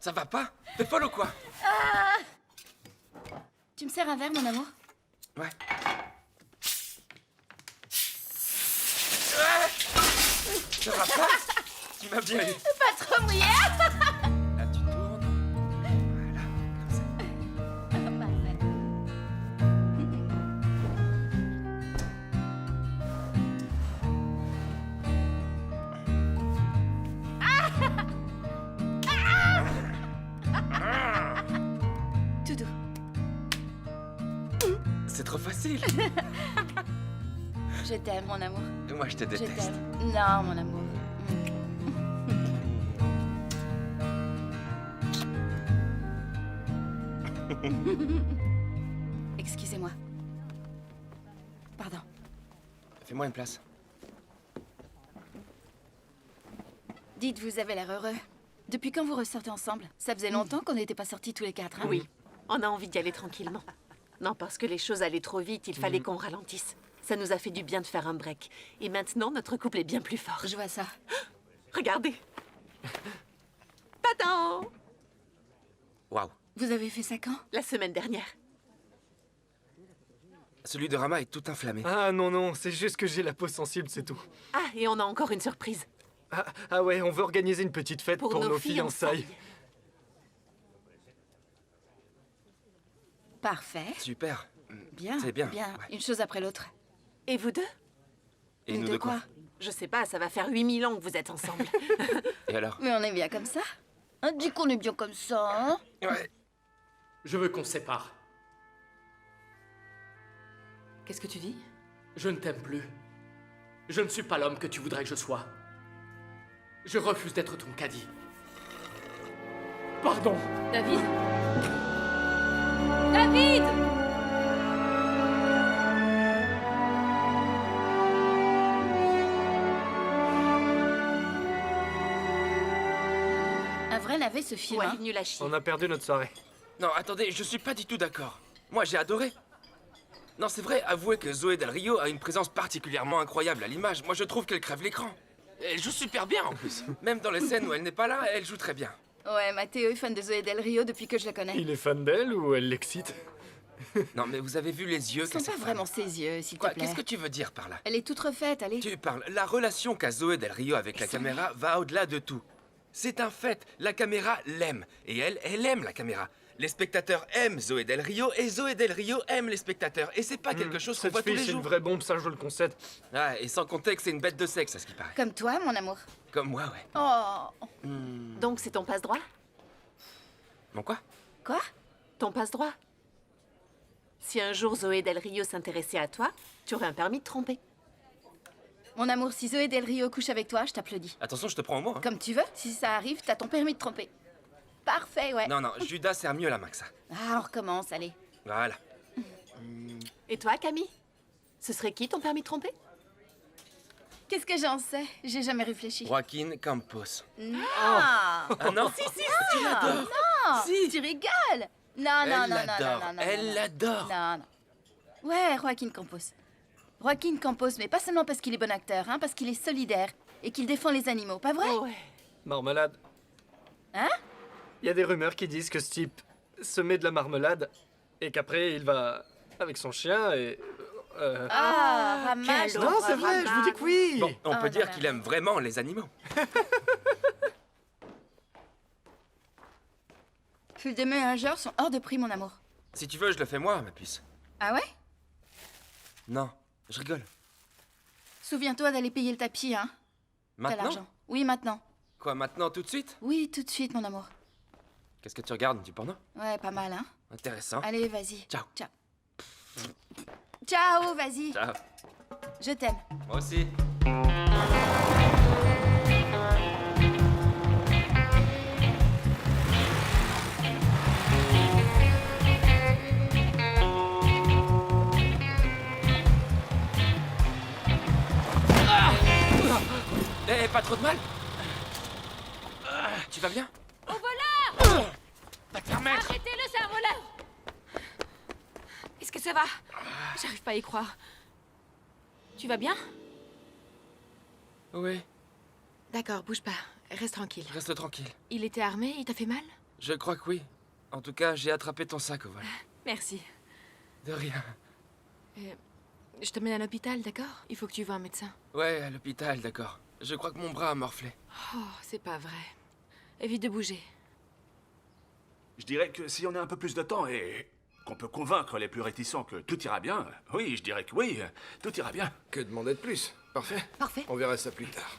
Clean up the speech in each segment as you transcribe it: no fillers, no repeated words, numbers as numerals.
Ça va pas? T'es folle ou quoi? Tu me sers un verre, mon amour? Ouais. Ça va pas? Tu m'as bien eu. Pas trop mouillé. Là, tu tournes. Voilà, comme ça. Tout doux. C'est trop facile. Je t'aime, mon amour. Moi, je te Je déteste. t'aime. Non, mon amour. Excusez-moi. Pardon. Fais-moi une place. Dites, vous avez l'air heureux. Depuis quand vous ressortez ensemble? Ça faisait longtemps qu'on n'était pas sortis tous les quatre, hein? Oui, on a envie d'y aller tranquillement. Non, parce que les choses allaient trop vite, il fallait qu'on ralentisse. Ça nous a fait du bien de faire un break. Et maintenant, notre couple est bien plus fort. Je vois ça. Regardez. Tadam! Waouh. Vous avez fait ça quand? La semaine dernière. Celui de Rama est tout inflammé. Ah non, non, c'est juste que j'ai la peau sensible, c'est tout. Ah, et on a encore une surprise. Ah ouais, on veut organiser une petite fête pour nos fiançailles. Parfait. Super. Bien. C'est bien. Bien. Ouais. Une chose après l'autre. Et vous deux? Et nous de de quoi? Je sais pas, ça va faire 8000 ans que vous êtes ensemble. Et alors? Mais on est bien comme ça. Hein, dis qu'on est bien comme ça, hein? Ouais. Je veux qu'on se sépare. Qu'est-ce que tu dis? Je ne t'aime plus. Je ne suis pas l'homme que tu voudrais que je sois. Je refuse d'être ton caddie. Pardon. David? David! Un vrai navet ce film, Ouais, hein? nul à chier. On a perdu notre soirée. Non, attendez, je suis pas du tout d'accord. Moi, j'ai adoré. Non, c'est vrai, avouez que Zoé Del Rio a une présence particulièrement incroyable à l'image. Moi, je trouve qu'elle crève l'écran. Elle joue super bien, en plus. Même dans les scènes où elle n'est pas là, elle joue très bien. Ouais, Mathéo est fan de Zoé Del Rio depuis que je la connais. Il est fan d'elle ou elle l'excite? Non, mais vous avez vu les yeux Ce qu'a sont cette pas femme. vraiment ses yeux, s'il te Quoi, plaît. qu'est-ce que tu veux dire par là? Elle est toute refaite, allez. Tu parles. La relation qu'a Zoé Del Rio avec la caméra va au-delà de tout. C'est un fait. La caméra l'aime. Et elle aime la caméra. Les spectateurs aiment Zoé Del Rio et Zoé Del Rio aime les spectateurs. Et c'est pas quelque chose qu'on Cette voit tous fille, les c'est une jours. vraie bombe, ça je le concède. Ah, et sans compter que c'est une bête de sexe, à ce qui paraît. Comme toi, mon amour. Comme moi, ouais. Oh. Donc c'est ton passe-droit? Bon quoi? Quoi? Ton passe-droit? Si un jour Zoé Del Rio s'intéressait à toi, tu aurais un permis de tromper. Mon amour, si Zoé Del Rio couche avec toi, je t'applaudis. Attention, je te prends au mot. Hein. Comme tu veux, si ça arrive, t'as ton permis de tromper. Parfait, ouais. Non, non, Judas sert mieux la main que ça. Ah, on recommence, allez. Voilà. Et toi, Camille? Ce serait qui ton permis de tromper? Qu'est-ce que j'en sais? J'ai jamais réfléchi. Joaquin Campos. Non! Ah non? Tu l'adores. Non! Si. Tu rigoles! Non, non, Elle non, non, l'adore. non, non, non, Elle non. l'adore. Non, non. Ouais, Joaquin Campos. Joaquin Campos, mais pas seulement parce qu'il est bon acteur, hein, parce qu'il est solidaire et qu'il défend les animaux, pas vrai? Oh ouais. Marmelade. Hein? Il y a des rumeurs qui disent que ce type se met de la marmelade et qu'après il va avec son chien et... Ah, Ramache, quel Non, c'est vrai, je vous dis que oui. Bon, on Ah, peut non, dire non. qu'il aime vraiment les animaux. Ces déménageurs sont hors de prix, mon amour. Si tu veux, je le fais moi, ma puce. Ah ouais? Non, je rigole. Souviens-toi d'aller payer le tapis, hein? T'as Maintenant? l'argent. Oui, maintenant. Quoi, maintenant, tout de suite? Oui, tout de suite, mon amour. Qu'est-ce que tu regardes, du porno? Ouais, pas mal, hein? Intéressant. Allez, vas-y. Ciao. Ciao. Ciao, vas-y. Ciao. Je t'aime. Moi aussi. Eh, pas trop de mal? Tu vas bien? Au voleur! Va te faire mettre! Arrêtez-le, c'est un voleur! Est-ce que ça va? J'arrive pas à y croire. Tu vas bien? Oui, D'accord, bouge pas. Reste tranquille. reste tranquille. Il était armé, il t'a fait mal? Je crois que oui. En tout cas, j'ai attrapé ton sac au vol. Merci. De rien. Je te mène à l'hôpital, d'accord? Il faut que tu vois un médecin. Ouais, à l'hôpital, d'accord. Je crois que mon bras a morflé. Oh, c'est pas vrai. Évite de bouger. Je dirais que si on a un peu plus de temps et qu'on peut convaincre les plus réticents que tout ira bien, oui, je dirais que oui, tout ira bien. Que demander de plus? Parfait. Parfait. On verra ça plus tard.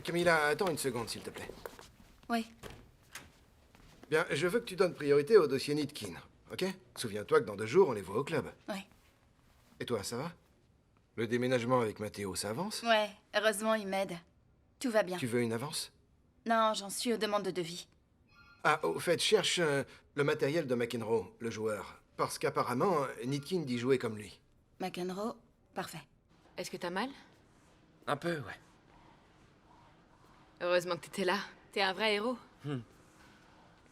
Camilla, attends une seconde, s'il te plaît. Oui. Bien, je veux que tu donnes priorité au dossier Nitkin, ok? Souviens-toi que dans 2 jours, on les voit au club. Oui. Et toi, ça va? Le déménagement avec Mathéo, ça avance? Ouais, heureusement, il m'aide. Tout va bien. Tu veux une avance? Non, j'en suis aux demandes de devis. Ah, au fait, cherche le matériel de McEnroe, le joueur. Parce qu'apparemment, Nitkin dit jouer comme lui. McEnroe, parfait. Est-ce que t'as mal? Un peu, ouais. Heureusement que t'étais là. T'es un vrai héros.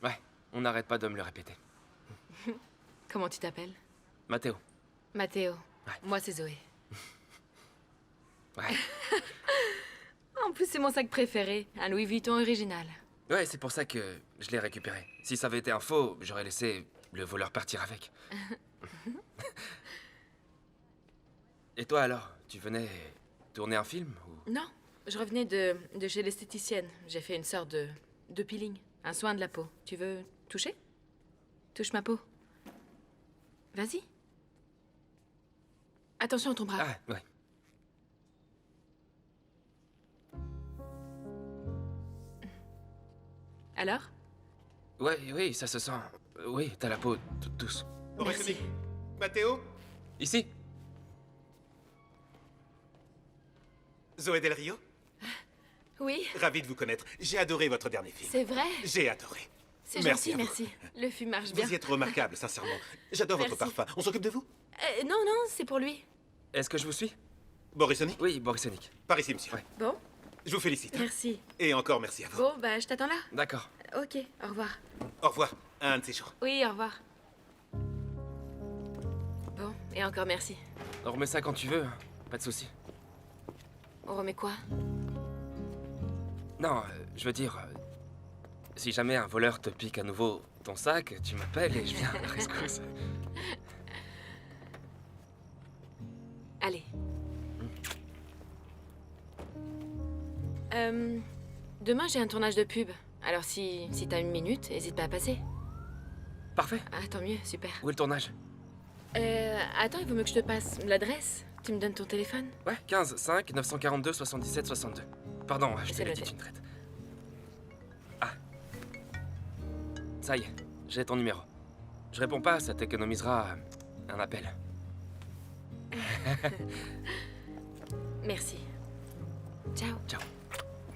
Ouais, on n'arrête pas de me le répéter. Comment tu t'appelles? Mathéo. Mathéo. Ouais. Moi, c'est Zoé. Ouais. En plus, c'est mon sac préféré. Un Louis Vuitton original. Ouais, c'est pour ça que je l'ai récupéré. Si ça avait été un faux, j'aurais laissé le voleur partir avec. Et toi alors? Tu venais tourner un film ou... Non, je revenais de chez l'esthéticienne. J'ai fait une sorte de peeling. Un soin de la peau. Tu veux toucher? Touche ma peau. Vas-y. Attention à ton bras. Ah, ouais. Alors? Ouais, oui, ça se sent. Oui, t'as la peau toute douce. Merci. Mathéo, Ici? Zoé Del Rio, Oui, ravi de vous connaître. J'ai adoré votre dernier film. c'est vrai. J'ai adoré. C'est Merci gentil, à vous. merci. Le film marche bien. Vous y êtes remarquable, sincèrement. J'adore votre Merci. parfum. On s'occupe de vous? Non, non, c'est pour lui. Est-ce que je vous suis? Borisoni? Oui, Borisonic. Par ici, monsieur. Ouais. Bon, Je vous félicite. merci. Et encore merci à vous. Bon, bah, je t'attends là. D'accord. Ok, au revoir. Au revoir. Un de ces jours. Oui, au revoir. Bon, et encore merci. On remet ça quand tu veux, hein. Pas de souci. On remet quoi? Non, je veux dire, si jamais un voleur te pique à nouveau ton sac, tu m'appelles et je viens à la rescousse. Allez. Demain, j'ai un tournage de pub. Alors si t'as une minute, hésite pas à passer. Parfait. Ah, tant mieux, super. Où est le tournage? Attends, il vaut mieux que je te passe l'adresse. Tu me donnes ton téléphone? Ouais, 15 5 942 77 62. Pardon, je C'est t'ai noté. dit une traite. Ah. Ça y est, j'ai ton numéro. Je réponds pas, ça t'économisera un appel. Merci. Ciao. Ciao.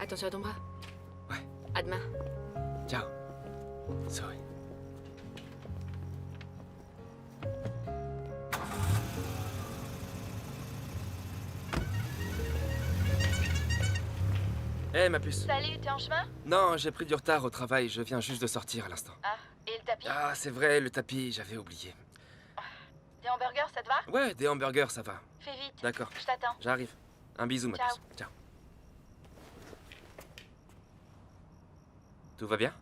Attention à ton bras. Ouais. À demain. Ciao. Zoé. Hé, ma puce. Salut, t'es en chemin? Non, j'ai pris du retard au travail, je viens juste de sortir à l'instant. Ah, et le tapis? Ah, c'est vrai, le tapis, j'avais oublié. Des hamburgers, ça te va? Ouais, des hamburgers, ça va. Fais vite. D'accord, Je t'attends. j'arrive. Un bisou, ma Ciao. puce. Ciao. Tout va bien?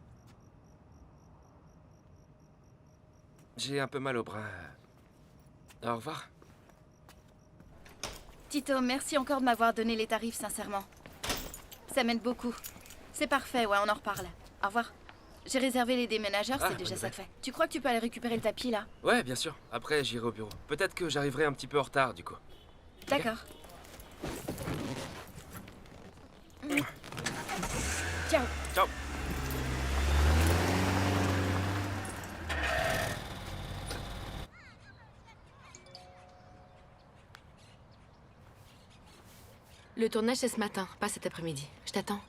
J'ai un peu mal au bras. Au revoir. Tito, merci encore de m'avoir donné les tarifs, sincèrement. Ça m'aide beaucoup. C'est parfait, ouais, on en reparle. Au revoir. J'ai réservé les déménageurs, Ah, c'est déjà bonne ça de fait. Tu crois que tu peux aller récupérer le tapis, là? Ouais, bien sûr. Après, j'irai au bureau. Peut-être que j'arriverai un petit peu en retard, du coup. D'accord. Ciao. Ciao. Le tournage, c'est ce matin, pas cet après-midi. Je t'attends.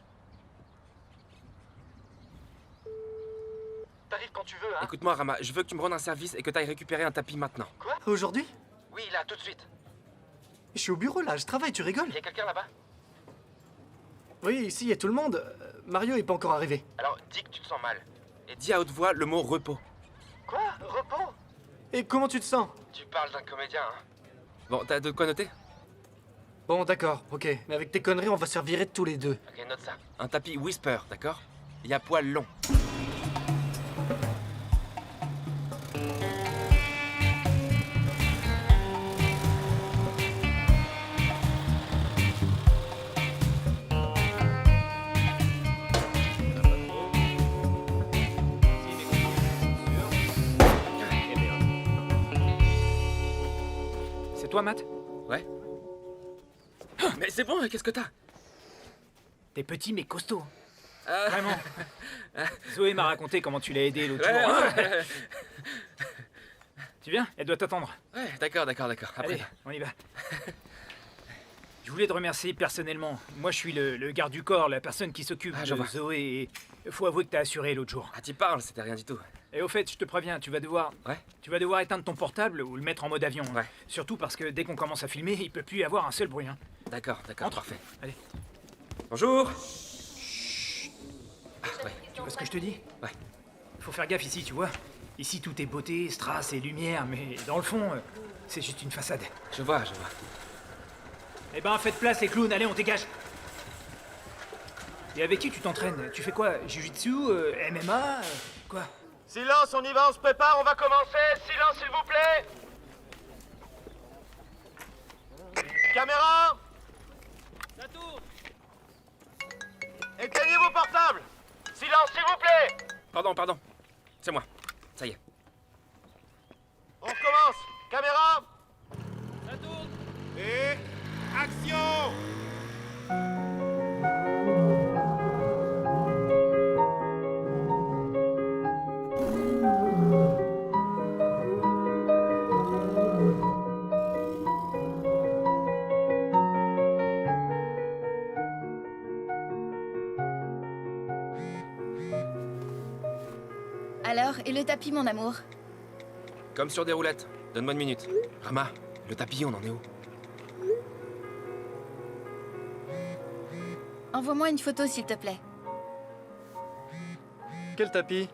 T'arrives quand tu veux, hein? Écoute-moi, Rama, je veux que tu me rendes un service et que tu ailles récupérer un tapis maintenant. Quoi? Aujourd'hui? Oui, là, tout de suite. Je suis au bureau là, je travaille, tu rigoles? Y a quelqu'un là-bas? Oui, ici, il y a tout le monde. Mario est pas encore arrivé. Alors, dis que tu te sens mal. Et dis à haute voix le mot repos. Quoi? Repos? Et comment tu te sens? Tu parles d'un comédien, hein? Bon, t'as de quoi noter? Bon, d'accord, ok. Mais avec tes conneries, on va se faire virer de tous les deux. Ok, note ça. Un tapis Whisper, d'accord? Il y a poil long. C'est toi, Matt? Ouais. Mais c'est bon, qu'est-ce que t'as? T'es petit mais costaud. Ah. Vraiment. Zoé m'a raconté comment tu l'as aidé l'autre Ouais, jour. ouais. Tu viens? Elle doit t'attendre. Ouais, d'accord. Après. Allez, on y va. Je voulais te remercier personnellement. Moi, je suis le garde du corps, la personne qui s'occupe Ah, je de vois. Zoé. Et faut avouer que t'as assuré l'autre jour. Ah, t'y parles, c'était rien du tout. Et au fait, je te préviens, tu vas devoir éteindre ton portable ou le mettre en mode avion. Ouais. Surtout parce que dès qu'on commence à filmer, il peut plus y avoir un seul bruit. Hein. D'accord, Entre. parfait. Allez. Bonjour. Ah, ouais. Tu vois ce que je te dis? Ouais. Faut faire gaffe ici, tu vois. Ici, tout est beauté, strass et lumière, mais dans le fond, c'est juste une façade. Je vois. Eh ben, faites place, les clowns, allez, on dégage. Et avec qui tu t'entraînes? Tu fais quoi? Jiu-jitsu, MMA, quoi? Silence, on y va, on se prépare, on va commencer. Silence, s'il vous plaît. Caméra. Ça tourne. Éteignez vos portables. Silence, s'il vous plaît. Pardon. C'est moi. Ça y est. On recommence. Caméra. Ça tourne. Et... action! Alors, et le tapis, mon amour? Comme sur des roulettes. Donne-moi une minute. Rama, le tapis, on en est où? Envoie-moi une photo, s'il te plaît. Quel tapis?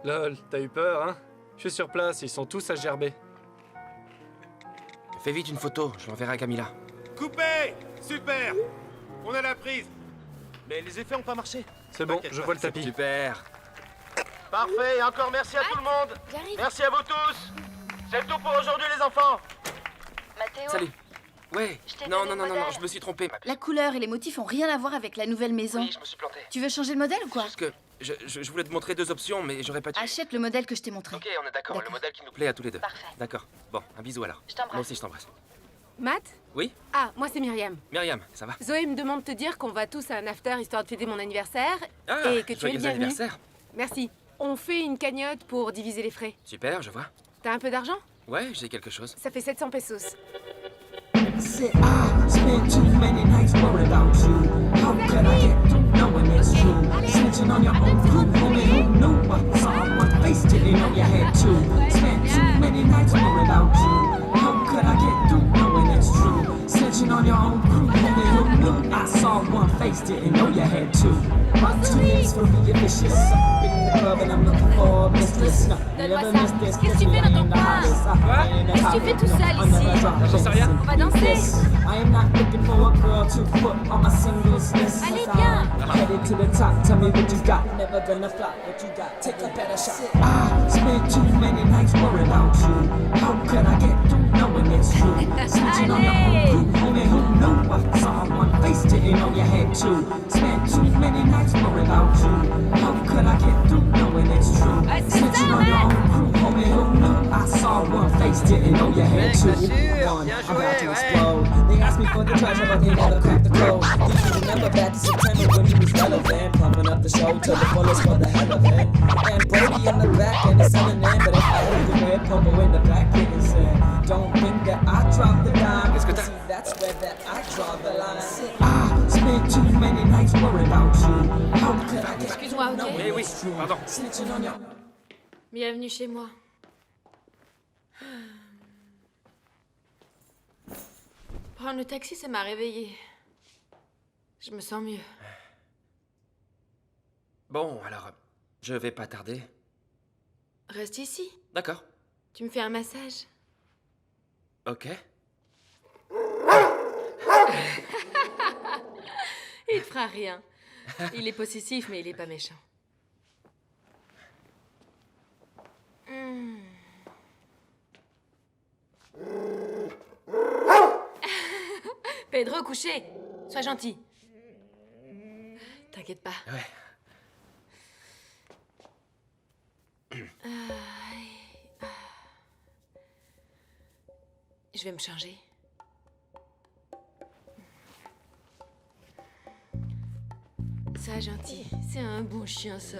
Lol, t'as eu peur, hein? Je suis sur place, ils sont tous à gerber. Fais vite une photo, je l'enverrai à Camilla. Coupé! Super! On a la prise. Mais les effets ont pas marché. C'est bon, T'inquiète je pas, vois le tapis. Super. Parfait, et encore merci à tout le monde. Merci à vous tous. C'est tout pour aujourd'hui, les enfants. Mathéo, Salut. Ouais. Je t'ai Non, donné le non, modèle. je me suis trompé. la couleur et les motifs ont rien à voir avec la nouvelle maison. Oui, je me suis planté. Tu veux changer le modèle ou quoi? Juste que je voulais te montrer deux options, mais j'aurais pas dû. Achète le modèle que je t'ai montré. Ok, on est d'accord. Le D'accord. modèle qui nous plaît à tous les deux. Parfait. D'accord. Bon, un bisou alors. Je t'embrasse. Moi aussi, je t'embrasse. Matt? Oui? Ah, moi c'est Myriam. Myriam, ça va? Zoé me demande de te dire qu'on va tous à un after histoire de fêter mon anniversaire Ah, et que tu es le joyeux bienvenu. anniversaire. Merci. On fait une cagnotte pour diviser les frais. Super, je vois. T'as un peu d'argent? Ouais, j'ai quelque chose. Ça fait 700 pesos. Said I spent too many nights worried about you. How could I get through knowing it's true? Snitching on your own crew, homie, who knew? I saw one face, didn't know you had two. Spent too many nights worried about you. How could I get through knowing it's true? Snitching on your own crew, homie, who knew? I saw one face, didn't know you had two. My 2 years for being vicious. Up in the club and I'm looking for a mistress. No, never miss this. Qu'est-ce que tu fais dans ton coin? Qu'est-ce que tu fais tout seul ici? J'en sais rien. On va danser. I am not looking for a girl to put on my singles list. Allez, viens. Headed to the top, tell me what you got. Never gonna flop what you got. Take a better shot. I spent too many nights worried about you. How could I get through knowing it's true? Snitching on your own crew, homie, who knew? I saw one face, didn't know you had two. Spent too many nights worried about you. How could I get through knowing it's true? Snitching on your own crew, homie, who knew? I saw one face, didn't know you had two. One, I'm about to explode. They asked me for the treasure, but they never cracked the code. Do you remember back in September when he was relevant? Pumping up the show to the fullest for the hell of it. And Brody in the back and it's selling in, but if I hold the red pogo in the back, it is don't think that I dropped the dime. Qu'est-ce que t'as? See, that's where that I draw the line. I spent too many nights worried about you. How could I get Excuse-moi, ok? Eh oui, pardon. snitching on your... Bienvenue chez moi. Prendre le taxi, ça m'a réveillée. Je me sens mieux. Bon, alors, je vais pas tarder. Reste ici. D'accord. Tu me fais un massage. Ok. Il te fera rien. Il est possessif, mais il est pas méchant. Pedro, couché. Sois gentil. T'inquiète pas. Ouais. Je vais me changer. Sois gentil. C'est un bon chien, ça.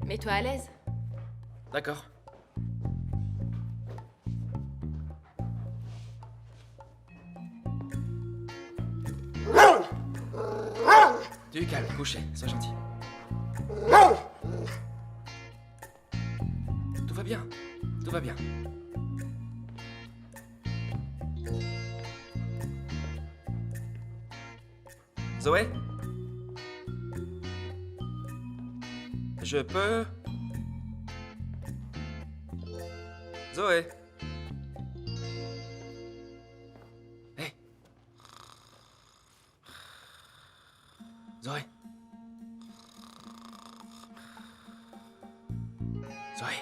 Mets-toi à l'aise. D'accord. Du calme, couché, sois gentil. Tout va bien, tout va bien. Zoé? Je peux... Zoé? Hé! Zoé? Zoé?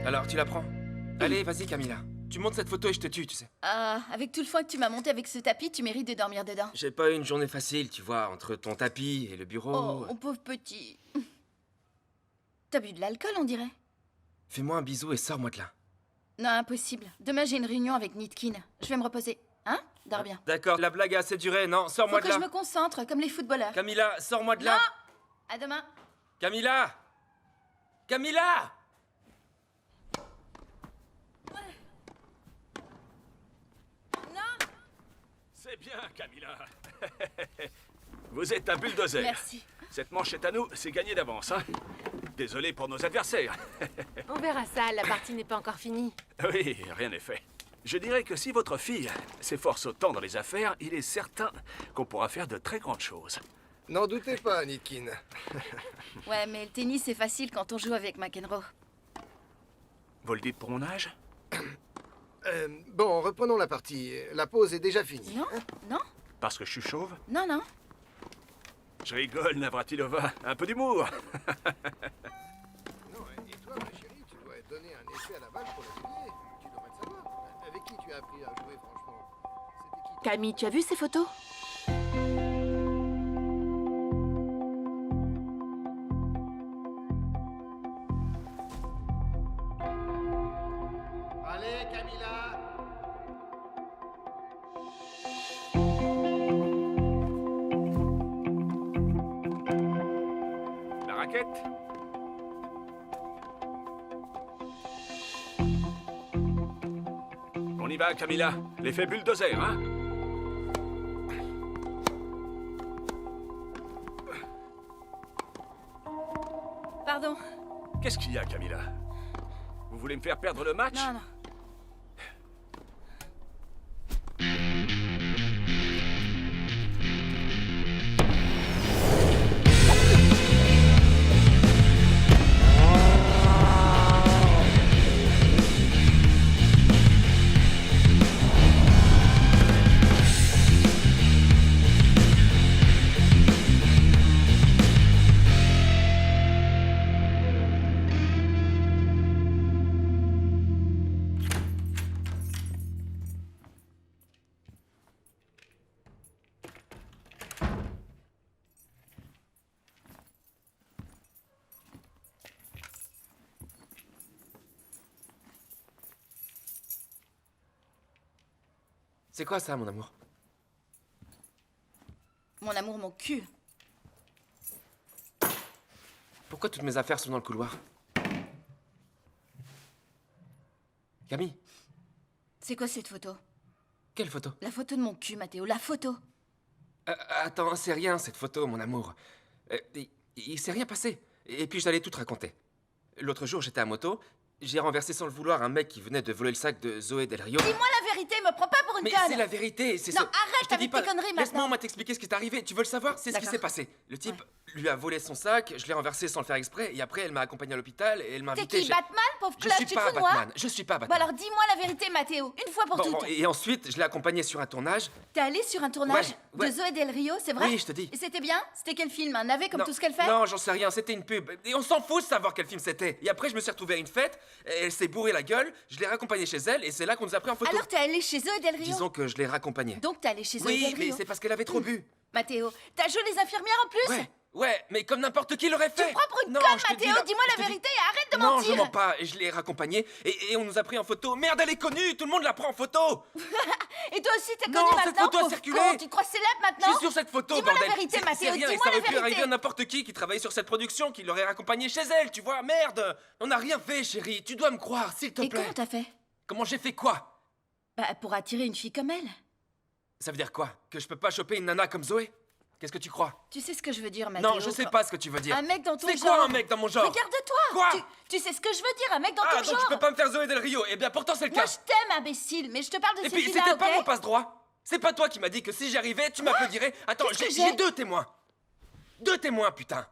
Alors, tu la prends? Allez, vas-y, Camilla. Tu montes cette photo et je te tue, tu sais. Avec tout le foin que tu m'as monté avec ce tapis, tu mérites de dormir dedans. J'ai pas eu une journée facile, tu vois, entre ton tapis et le bureau. Oh, mon pauvre petit. T'as bu de l'alcool, on dirait? Fais-moi un bisou et sors-moi de là. Non, impossible. Demain, j'ai une réunion avec Nitkin. Je vais me reposer. Hein? Dors bien. D'accord, la blague a assez duré, non? Faut Sors-moi de que là. je me concentre, comme les footballeurs. Camilla, sors-moi de là. Non! À demain. Camilla! Camilla! C'est bien, Camilla. Vous êtes un bulldozer. Merci. Cette manche est à nous, c'est gagné d'avance, hein. Désolé pour nos adversaires. On verra ça, la partie n'est pas encore finie. Oui, rien n'est fait. Je dirais que si votre fille s'efforce autant dans les affaires, il est certain qu'on pourra faire de très grandes choses. N'en doutez pas, Nitkin. Ouais, mais le tennis, c'est facile quand on joue avec McEnroe. Vous le dites pour mon âge? Bon, reprenons la partie. La pause est déjà finie. Non, non, Parce que je suis chauve? non, non. Je rigole, Navratilova. Un peu d'humour. Non, et toi, ma chérie, tu dois donner un effet à la balle pour la souligner. Tu devrais le savoir. Avec qui tu as appris à jouer, franchement? C'était qui? Camille, tu as vu ces photos? Allez, Camilla! La raquette? On y va, Camilla. L'effet bulldozer, hein? Pardon. Qu'est-ce qu'il y a, Camilla? Vous voulez me faire perdre le match? Non, non. C'est quoi ça, mon amour? Mon amour, mon cul. Pourquoi toutes mes affaires sont dans le couloir? Camille, C'est quoi cette photo? quelle photo? La photo de mon cul, Mathéo, la photo. Attends, c'est rien cette photo, mon amour. Il s'est rien passé. Et puis j'allais tout te raconter. L'autre jour, j'étais à moto, j'ai renversé sans le vouloir un mec qui venait de voler le sac de Zoé Del Rio. Dis-moi la vérité, me prends pas pour une Mais conne. c'est la vérité, c'est Non, ce... arrête Je te dis avec pas... tes conneries Laisse-moi maintenant. moi t'expliquer ce qui est arrivé. Tu veux le savoir? C'est ce qui D'accord. s'est passé. Le type lui a volé son sac, je l'ai renversé sans le faire exprès, et après elle m'a accompagné à l'hôpital et elle m'a T'es invité qui, chez... Batman, pauvre Je cloche, suis tu te pas fous de moi? Batman, je suis pas Bon Batman. alors dis-moi la vérité, Mathéo, une fois pour Bon, toutes. bon, et ensuite, je l'ai accompagné sur un tournage. T'es allé sur un tournage Ouais, ouais. de Zoé Del Rio, c'est vrai? Oui, je te dis. Et c'était bien? C'était quel film? Un navet comme Non, tout ce qu'elle fait? Non, j'en sais rien, c'était une pub. Et on s'en fout de savoir quel film c'était. Et après, je me suis retrouvé à une fête, et elle s'est bourrée la gueule, je l'ai raccompagnée chez elle, et c'est là qu'on nous a pris en photo. Alors t'es allé chez Zoé Del Rio? Disons que je l'ai raccompagnée. Donc t'es allé chez Zoé Oui, Del mais Rio? c'est parce qu'elle avait trop bu. Mathéo, t'as joué les infirmières en plus? Ouais, mais comme n'importe qui l'aurait fait. Tu me prends pour une Non, conne, je te dis, Mathéo, là, dis-moi je la te dis- vérité et arrête de Non, mentir. je mens pas, et je l'ai raccompagnée, et on nous a pris en photo. Merde, elle est connue, tout le monde la prend en photo. Et toi aussi t'es Non, connu cette maintenant, photo a pauvre circulé. con. Tu te crois célèbre Je maintenant? suis sur cette photo, Dis-moi bordel. la vérité, C'est Mathéo, rien, et dis-moi ça la aurait pu arriver vérité. à n'importe qui travaillait sur cette production, qui l'aurait raccompagnée chez elle, tu vois. Merde, on n'a rien fait, chérie. Tu dois me croire, s'il te Et plaît. comment t'as fait? Comment j'ai fait quoi? Bah pour attirer une fille comme elle. Ça veut dire quoi? Que je peux pas choper une nana comme Zoé? Qu'est-ce que tu crois? Tu sais ce que je veux dire, Mathéo? Non, je sais pas ce que tu veux dire. Un mec dans ton genre. C'est quoi un mec dans mon genre? Regarde-toi. Quoi? Tu sais ce que je veux dire, un mec dans Ah, ton donc genre. tu peux pas me faire Zoé Del Rio. Eh bien, pourtant, c'est le Moi cas. je t'aime, imbécile, mais je te parle de Et ces puis, filles-là, c'était ok? pas mon passe-droit. C'est pas toi qui m'as dit que si j'arrivais, tu m'applaudirais. Attends, Qu'est-ce que j'ai j'ai 2 témoins. 2 témoins, putain.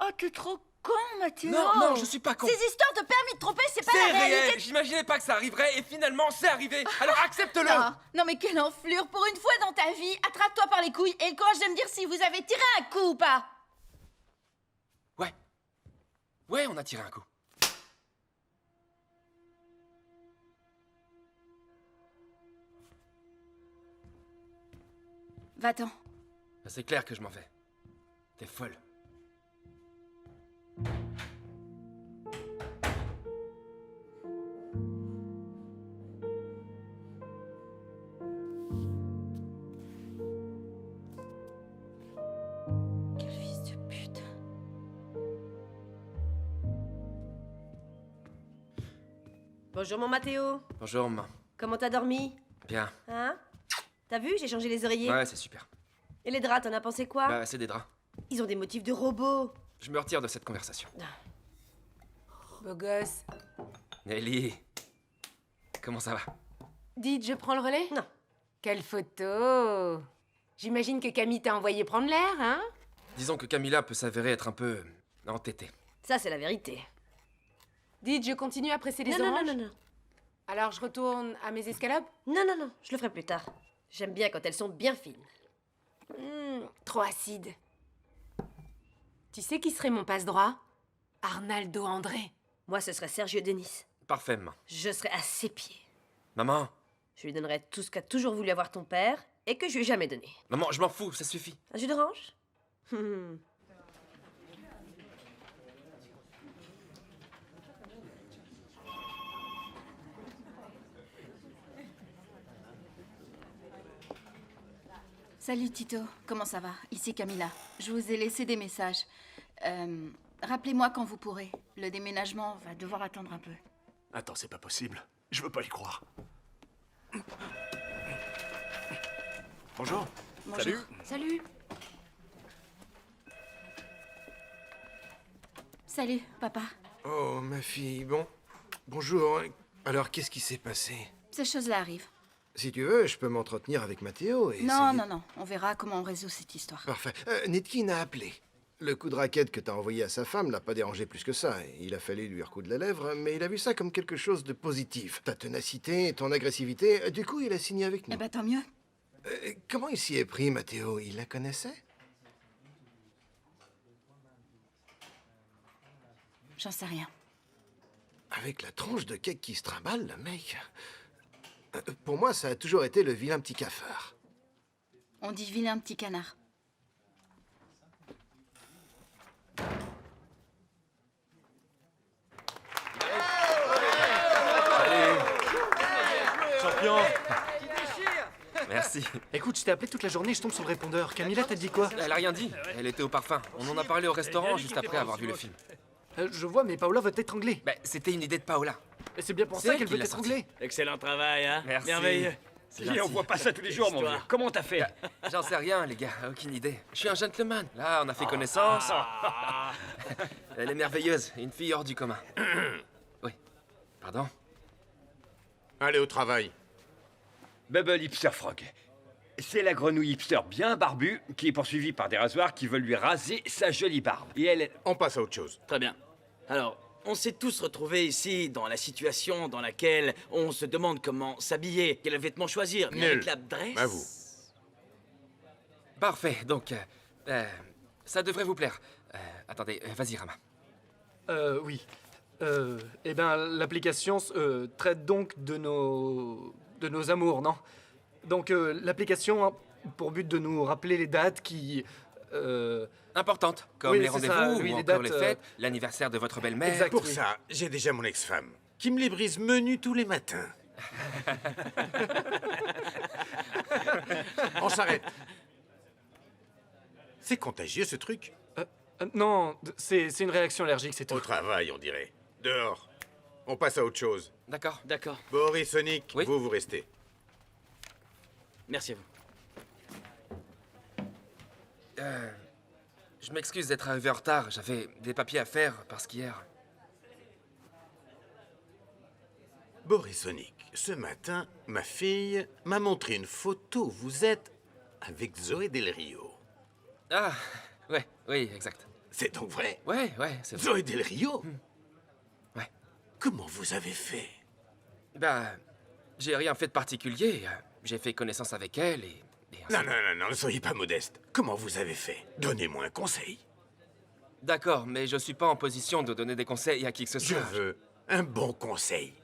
Oh, t'es trop con, Mathéo. Non, je suis pas con. Ces histoires de permis de tromper, c'est pas C'est la réalité. réel. J'imaginais pas que ça arriverait et finalement, c'est arrivé. Alors accepte-le. Non, mais quelle enflure. Pour une fois dans ta vie, attrape-toi par les couilles et le courage de me dire si vous avez tiré un coup ou pas. Ouais, on a tiré un coup. Va-t'en. C'est clair que je m'en vais. T'es folle. Quel fils de pute. Bonjour mon Mathéo. Bonjour, maman. Comment t'as dormi? Bien. Hein? T'as vu, j'ai changé les oreillers. Ouais, c'est super. Et les draps, t'en as pensé quoi? Bah, c'est des draps. Ils ont des motifs de robots. Je me retire de cette conversation. Beau gosse. Nelly. Comment ça va? Dites, je prends le relais? Non. Quelle photo! J'imagine que Camille t'a envoyé prendre l'air, hein? Disons que Camilla peut s'avérer être un peu entêtée. Ça, c'est la vérité. Dites, je continue à presser les Non, non, oranges? non, non, non. Alors je retourne à mes escalopes? Non, non, non, je le ferai plus tard. J'aime bien quand elles sont bien fines. Trop acide. Tu sais qui serait mon passe-droit? Arnaldo André. Moi, ce serait Sergio Denis. Parfait, maman. Je serais à ses pieds. Maman. Je lui donnerais tout ce qu'a toujours voulu avoir ton père et que je lui ai jamais donné. Maman, je m'en fous, ça suffit. Un jus d'orange? Salut Tito, comment ça va? Ici Camilla. Je vous ai laissé des messages. Rappelez-moi quand vous pourrez. Le déménagement va devoir attendre un peu. Attends, c'est pas possible. Je veux pas y croire. Bonjour. Bonjour. Salut. Salut. Salut, papa. Oh, ma fille, bon. Bonjour. Alors, qu'est-ce qui s'est passé? Ces choses-là arrivent. Si tu veux, je peux m'entretenir avec Mathéo et Non, essayer- non, non. On verra comment on résout cette histoire. Parfait. Netkin a appelé. Le coup de raquette que t'as envoyé à sa femme l'a pas dérangé plus que ça. Il a fallu lui recoudre la lèvre, mais il a vu ça comme quelque chose de positif. Ta ténacité, ton agressivité, du coup, il a signé avec nous. Eh ben, tant mieux. Comment il s'y est pris, Mathéo? Il la connaissait? J'en sais rien. Avec la tronche de cake qui se trimballe, le mec. Pour moi, ça a toujours été le vilain petit cafard. On dit vilain petit canard. Champion. Merci. Écoute, je t'ai appelé toute la journée, je tombe sur le répondeur. Camilla t'a dit quoi? Elle a rien dit. Elle était au parfum. On en a parlé au restaurant juste après avoir vu le film. Je vois, mais Paola veut t'étrangler. Bah, c'était une idée de Paola. Et c'est bien pour C'est ça elle qu'elle qui veut l'a t'étrangler. Excellent travail, hein? Merci. Merveilleux. C'est Et gentil. on voit pas ça tous les jours, mon vieux. Comment t'as fait? J'en sais rien, les gars. Aucune idée. Je suis un gentleman. Là, on a fait connaissance. Elle est merveilleuse. Une fille hors du commun. Oui. Pardon? Allez au travail. Bubble Hipster Frog. C'est la grenouille hipster bien barbue qui est poursuivie par des rasoirs qui veulent lui raser sa jolie barbe. Et elle... On passe à autre chose. Très bien. Alors, on s'est tous retrouvés ici dans la situation dans laquelle on se demande comment s'habiller, quel vêtement choisir. Mais avec la dress... À vous. Parfait, donc... ça devrait vous plaire. Attendez, vas-y, Rama. Oui. Eh ben, l'application traite donc de nos amours, non? Donc, l'application a pour but de nous rappeler les dates qui... Importantes, comme oui, les c'est rendez-vous ça, ou oui, les encore dates, les fêtes, l'anniversaire de votre belle-mère. Exact. Pour ça, j'ai déjà mon ex-femme, qui me les brise menu tous les matins. On s'arrête. C'est contagieux, ce truc? Non, c'est une réaction allergique, c'est tout. Au travail, on dirait. Dehors. On passe à autre chose. D'accord. D'accord. Boris, Sonic, Oui. vous restez. Merci à vous. Je m'excuse d'être arrivé en retard. J'avais des papiers à faire parce qu'hier... Boris, Sonic, ce matin, ma fille m'a montré une photo où vous êtes avec Zoé Del Rio. Ah, ouais, oui, exact. C'est donc vrai? Ouais, c'est vrai. Zoé Del Rio? Ouais. Comment vous avez fait? Bah, j'ai rien fait de particulier. J'ai fait connaissance avec elle et Non, ne soyez pas modeste. Comment vous avez fait? Donnez-moi un conseil. D'accord, mais je suis pas en position de donner des conseils à qui que ce Je soit. veux un bon conseil.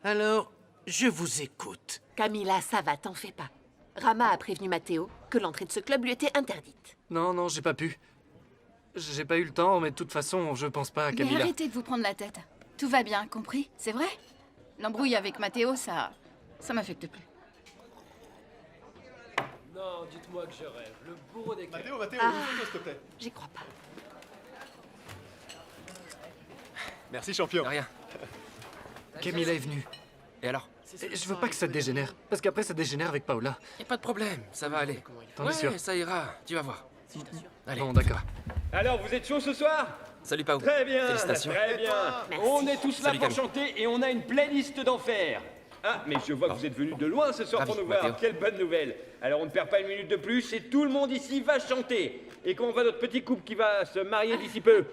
Alors, je vous écoute. Camilla, ça va, t'en fais pas. Rama a prévenu Matteo que l'entrée de ce club lui était interdite. Non, j'ai pas pu. J'ai pas eu le temps, mais de toute façon, je pense pas à Mais Camilla. arrêtez de vous prendre la tête. Tout va bien, compris? C'est vrai? L'embrouille avec Matteo, ça m'affecte plus. Non, dites-moi que je rêve. Le bourreau des Mathéo, Ah, ouvre-toi, s'il te plaît. J'y crois pas. Merci, champion. De rien. Camilla est venue. Et alors? Et je veux pas que ça dégénère, parce qu'après ça dégénère avec Paola. Y a pas de problème, ça va aller. T'en es sûr? Ça ira, tu vas voir. Allez. Bon, d'accord. Alors, vous êtes chaud ce soir? Salut Pao. Très bien, Félicitations. très bien. Merci. On est tous là Salut, pour Camille. chanter et on a une playlist d'enfer. Ah, mais je vois que vous êtes venus de loin ce soir Ravi, pour nous voir. Mathéo. Quelle bonne nouvelle. Alors, on ne perd pas une minute de plus et tout le monde ici va chanter. Et comment va notre petit couple qui va se marier d'ici peu?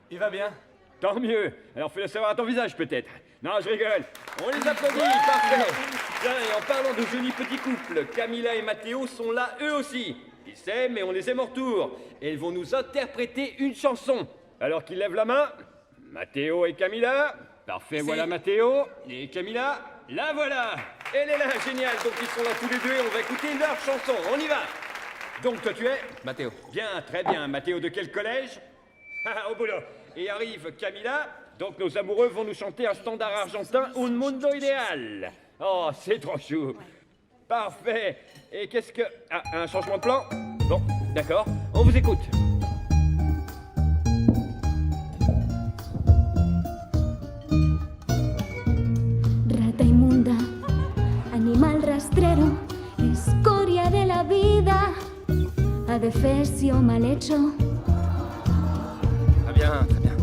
Il va bien. Tant mieux. Alors, fais-le savoir à ton visage, peut-être. Non, je rigole. On les applaudit, parfait. Tiens, et en parlant de joli petit couple, Camilla et Matteo sont là eux aussi. Ils s'aiment et on les aime en retour. Et ils vont nous interpréter une chanson. Alors qu'ils lèvent la main, Matteo et Camilla. Parfait, voilà Matteo. Et Camilla, la voilà. Elle est là, génial. Donc ils sont là tous les deux et on va écouter leur chanson. On y va. Donc toi tu es Mathéo. Bien, très bien. Mathéo de quel collège? Ah, au boulot. Et arrive Camilla. Donc nos amoureux vont nous chanter un standard argentin, Un Mundo Ideal. Oh, c'est trop chou. Parfait. Et qu'est-ce que... Ah, un changement de plan? Bon, d'accord. On vous écoute. Rata inmunda, animal rastrero, escoria de la vida, adefesio mal hecho, Très bien, très bien.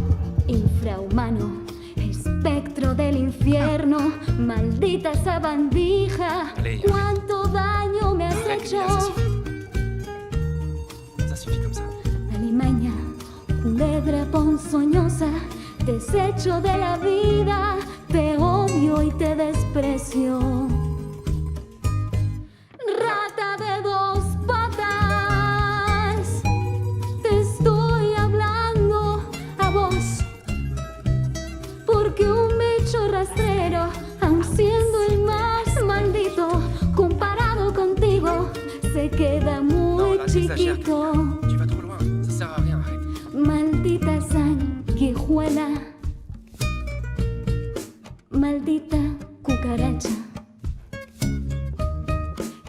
infrahumano, espectro del infierno, maldita sabandija, Allez. cuánto daño me has Ouais, hecho. Camilla, ça suffit comme ça. Alimaña, culebra ponzoñosa, desecho de la vida, te odio y te desprecio. Rata de dos patas, te estoy hablando a vos, porque un bicho rastrero, aun siendo el más maldito, comparado contigo, se queda muy là, t'exagères. chiquito. Tu vas trop loin, ça sert à rien, arrête. Maldita sanguijuela, maldita cucaracha,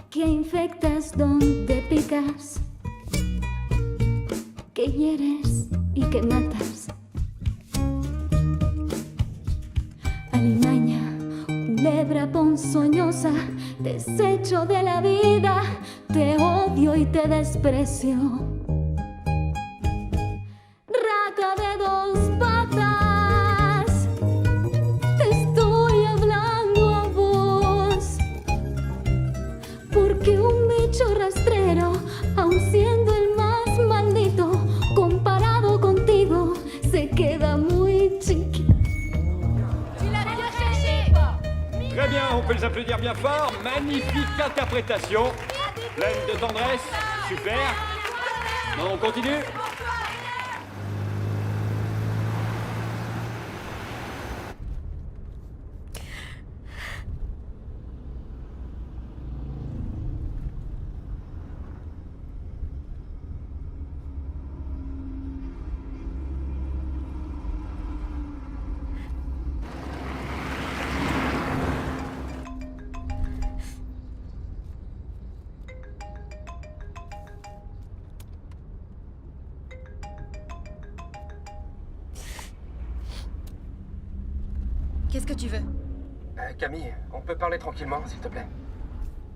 que infectas donde picas, que hieres y que matas. Alimaña, culebra ponzoñosa, desecho de la vida, te odio y te desprecio. Rata de dos patas, te estoy hablando a vos, veux dire bien fort, magnifique interprétation. Pleine de tendresse, super. Non, on continue. Qu'est-ce que tu veux? Camille, on peut parler tranquillement, s'il te plaît?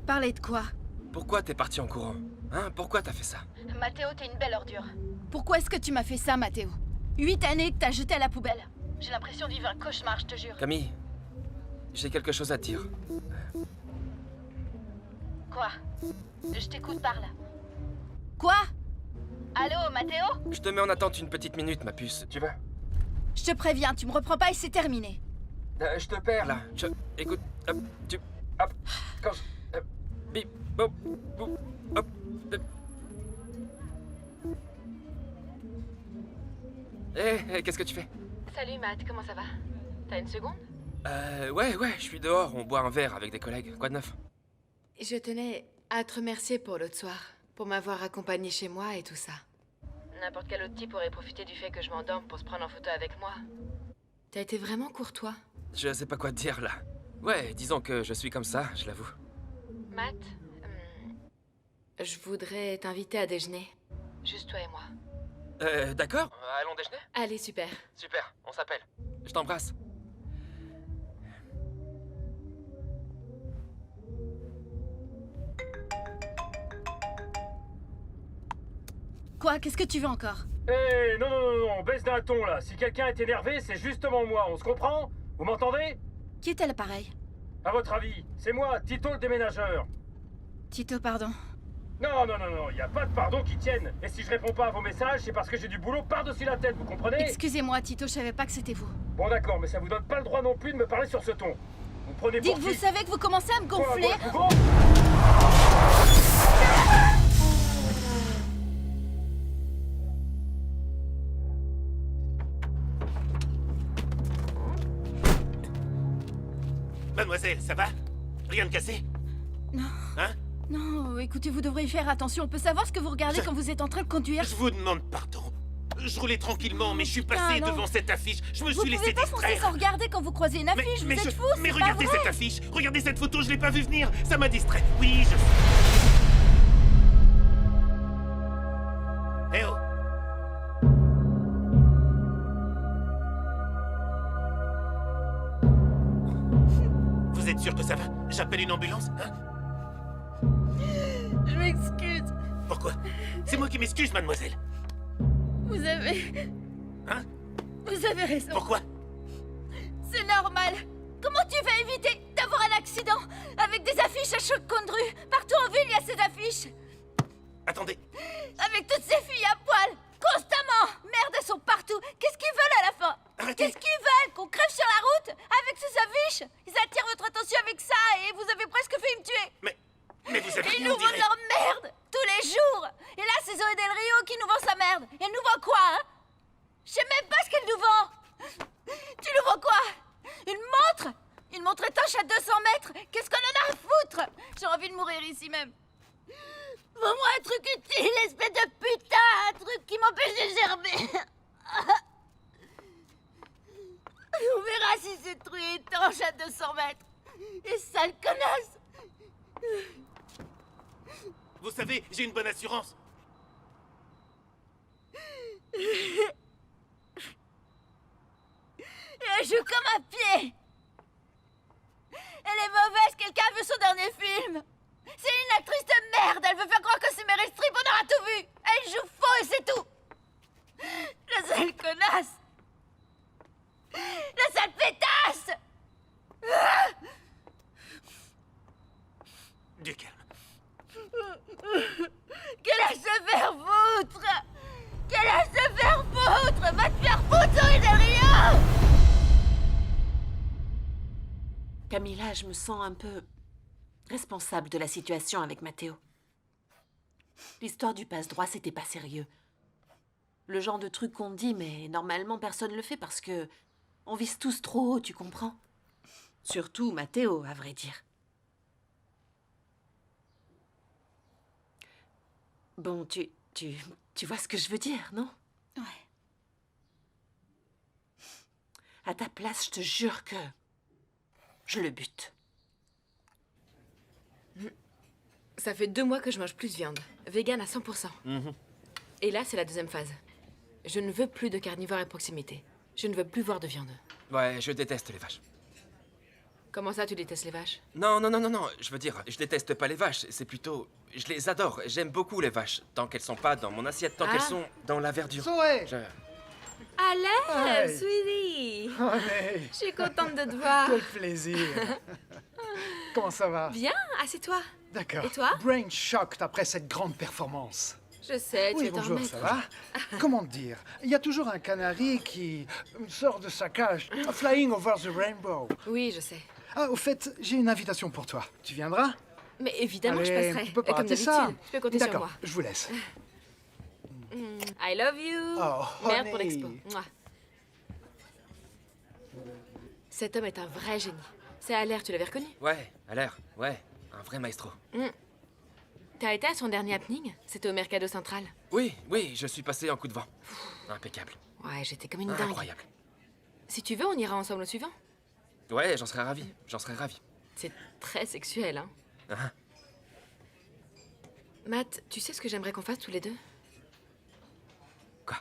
Parler de quoi? Pourquoi t'es parti en courant? Hein? Pourquoi t'as fait ça? Mathéo, t'es une belle ordure. Pourquoi est-ce que tu m'as fait ça, Mathéo? 8 années que t'as jeté à la poubelle. J'ai l'impression de vivre un cauchemar, je te jure. Camille, j'ai quelque chose à te dire. Quoi? Je t'écoute, parle. Quoi? Allô, Mathéo? Je te mets en attente une petite minute, ma puce. Tu veux? Je te préviens, tu me reprends pas et c'est terminé. Je te perds, là. Écoute, hop, hop, quand je... bip, bop, bop, hop, qu'est-ce que tu fais? Salut Matt, comment ça va? T'as une seconde? Ouais, je suis dehors, on boit un verre avec des collègues. Quoi de neuf? Je tenais à te remercier pour l'autre soir, pour m'avoir accompagné chez moi et tout ça. N'importe quel autre type aurait profité du fait que je m'endorme pour se prendre en photo avec moi. T'as été vraiment courtois. Je sais pas quoi te dire, là. Ouais, disons que je suis comme ça, je l'avoue. Matt, je voudrais t'inviter à déjeuner. Juste toi et moi. D'accord. Allons déjeuner? Allez, super. Super, on s'appelle. Je t'embrasse. Quoi? Qu'est-ce que tu veux encore? Non, baisse d'un ton là. Si quelqu'un est énervé, c'est justement moi, on se comprend? Vous m'entendez? Qui est l'appareil? À votre avis, c'est moi, Tito le déménageur. Tito, pardon. Non, y a pas de pardon qui tienne. Et si je réponds pas à vos messages, c'est parce que j'ai du boulot par-dessus la tête, vous comprenez? Excusez-moi, Tito, je savais pas que c'était vous. Bon d'accord, mais ça vous donne pas le droit non plus de me parler sur ce ton. Vous prenez pour Dites, qui? vous savez que vous commencez à me gonfler. Mademoiselle, ça va? Rien de cassé? Non. Hein? Non, écoutez, vous devriez faire attention. On peut savoir ce que vous regardez quand vous êtes en train de conduire? Je vous demande pardon. Je roulais tranquillement, mais je suis passé non. devant cette affiche. Je me Vous suis laissé pouvez pas foncer distraire. sans regarder quand vous croisez une affiche, vous êtes fou, Mais c'est pas regardez vrai. cette affiche, regardez cette photo, je l'ai pas vu venir. Ça m'a distrait. Oui, je sais. Eh oh! Vous êtes sûr que ça va? J'appelle une ambulance, hein? Je m'excuse. Pourquoi? C'est moi qui m'excuse, mademoiselle. Vous avez... Hein? Vous avez raison. Pourquoi? C'est normal. Comment tu vas éviter d'avoir un accident avec des affiches à chaque coin de rue? Partout en ville, il y a ces affiches. Attendez. Avec toutes ces filles à poil, constamment. Merde, elles sont partout. Qu'est-ce qu'ils veulent à la fin? Qu'est-ce qu'ils veulent? Qu'on crève sur la route avec ces affiches? Ils attirent votre attention avec ça et vous avez presque failli me tuer. Mais vous avez Ils rien, nous on dirait. vendent leur merde tous les jours. Et là, c'est Zoé Del Rio qui nous vend sa merde. Et elle nous vend quoi, hein? Je sais même pas ce qu'elle nous vend. Tu nous vends quoi? Une montre? Une montre étanche à 200 mètres? Qu'est-ce qu'on en a à foutre? J'ai envie de mourir ici même. Vends-moi un truc utile, espèce de putain. Un truc qui m'empêche de gerber. On verra si ce truc est étanche à 200 mètres. Et sale connasse. Vous savez, j'ai une bonne assurance. Et elle joue comme un pied. Elle est mauvaise, quelqu'un a vu son dernier film. C'est une actrice de merde, elle veut faire croire que c'est Meryl Streep, on aura tout vu. Elle joue faux et c'est tout. La sale connasse. La sale pétasse. Ah. Du calme. Qu'elle a se faire foutre. Qu'elle a se faire foutre. Va te faire foutre, Zoé Del Rio. Camilla, je me sens un peu responsable de la situation avec Matteo. L'histoire du passe-droit, c'était pas sérieux. Le genre de truc qu'on dit, mais normalement personne le fait parce que on vise tous trop haut, tu comprends? Surtout Matteo, à vrai dire. Bon, tu vois ce que je veux dire, non? Ouais. À ta place, je te jure que je le bute. Ça fait 2 mois que je mange plus de viande. Vegan à 100%. Et là, c'est la deuxième phase. Je ne veux plus de carnivores à proximité. Je ne veux plus voir de viande. Ouais, je déteste les vaches. Comment ça, tu détestes les vaches? Non, je veux dire, je déteste pas les vaches, c'est plutôt... Je les adore, j'aime beaucoup les vaches, tant qu'elles sont pas dans mon assiette, tant qu'elles sont dans la verdure. Zoé! Allez, Hey. sweetie! Oh, mais... Je suis contente de te voir. Quel plaisir. Comment ça va? Viens, assieds-toi. D'accord. Et toi? Brain shocked après cette grande performance. Je sais, tu Oui, es t'en bonjour, remettre. ça va? Comment te dire? Il y a toujours un canari qui sort de sa cage. Flying over the rainbow. Oui, je sais. Ah, au fait, j'ai une invitation pour toi. Tu viendras? Mais évidemment, Allez, je passerai. tu peux pas Comme rater ça. d'habitude, tu peux compter sur D'accord, moi. je vous laisse. I love you. Oh, Merde pour honey. l'expo. Mouah. Cet homme est un vrai génie. C'est Allaire, tu l'avais reconnu? Ouais, à l'air, ouais, un vrai maestro. T'as été à son dernier happening? C'était au Mercado Central. Oui, je suis passé en coup de vent. Impeccable. Ouais, j'étais comme une dingue. Incroyable. Si tu veux, on ira ensemble au suivant. Ouais, j'en serais ravi, C'est très sexuel, hein. Ah, Matt, tu sais ce que j'aimerais qu'on fasse tous les deux? Quoi?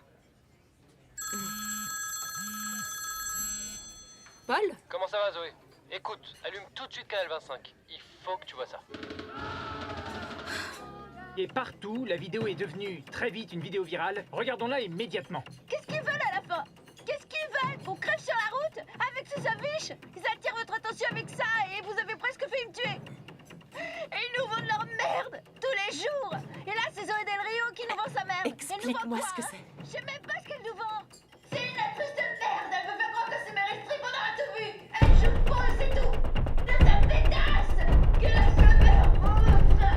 Paul? Comment ça va, Zoé? Écoute, allume tout de suite Canal 25. Il faut que tu vois ça. Et partout, la vidéo est devenue très vite une vidéo virale. Regardons-la immédiatement. Qu'est-ce qu'ils veulent à la fin? Qu'est-ce qu'ils veulent? Qu'on crève sur la route? Avec ces affiches? Ils attirent votre attention avec ça et vous avez presque fait me tuer. Et ils nous vendent leur merde tous les jours. Et là, c'est Zoé Del Rio qui nous vend sa merde. Explique-moi ce que c'est. Je sais même pas ce qu'elle nous vend. C'est une actrice de merde. Elle veut faire croire que c'est Meryl on a tout vu. Elle joue faux, c'est tout. De ta pétasse. Que laisse le faire foutre.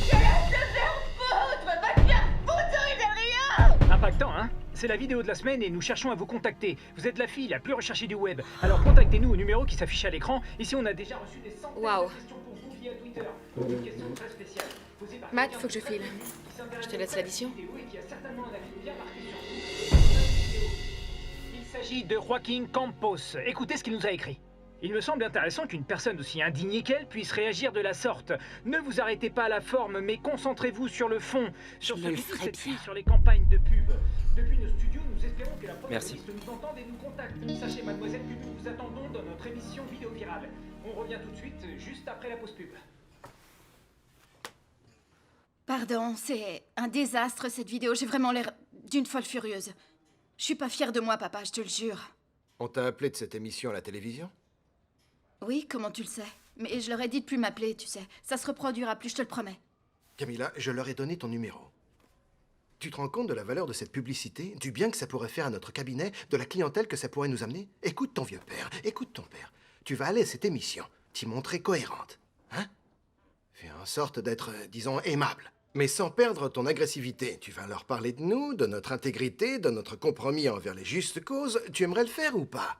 Que laisse le faire foutre. Va te faire foutre, Zoé Del Rio. Impactant, hein? C'est la vidéo de la semaine et nous cherchons à vous contacter. Vous êtes la fille la plus recherchée du web. Alors contactez-nous au numéro qui s'affiche à l'écran. Ici, on a déjà reçu des centaines de questions pour vous via Twitter. Une question très spéciale. Posée par Matt, faut que je file. Je te laisse l'addition. Il s'agit de Joaquín Campos. Écoutez ce qu'il nous a écrit. Il me semble intéressant qu'une personne aussi indignée qu'elle puisse réagir de la sorte. Ne vous arrêtez pas à la forme, mais concentrez-vous sur le fond, sur ce que dit cette fille sur les campagnes de pub. Depuis nos studios, nous espérons que la protagoniste nous entende et nous contacte. Sachez, mademoiselle, que nous vous attendons dans notre émission vidéo virale. On revient tout de suite, juste après la pause pub. Pardon, c'est un désastre cette vidéo. J'ai vraiment l'air d'une folle furieuse. Je suis pas fière de moi, papa, je te le jure. On t'a appelé de cette émission à la télévision? Oui, comment tu le sais? Mais je leur ai dit de plus m'appeler, tu sais. Ça se reproduira plus, je te le promets. Camilla, je leur ai donné ton numéro. Tu te rends compte de la valeur de cette publicité, du bien que ça pourrait faire à notre cabinet, de la clientèle que ça pourrait nous amener? Écoute ton vieux père, écoute ton père. Tu vas aller à cette émission, t'y montrer cohérente. Hein? Fais en sorte d'être, disons, aimable. Mais sans perdre ton agressivité. Tu vas leur parler de nous, de notre intégrité, de notre compromis envers les justes causes. Tu aimerais le faire ou pas?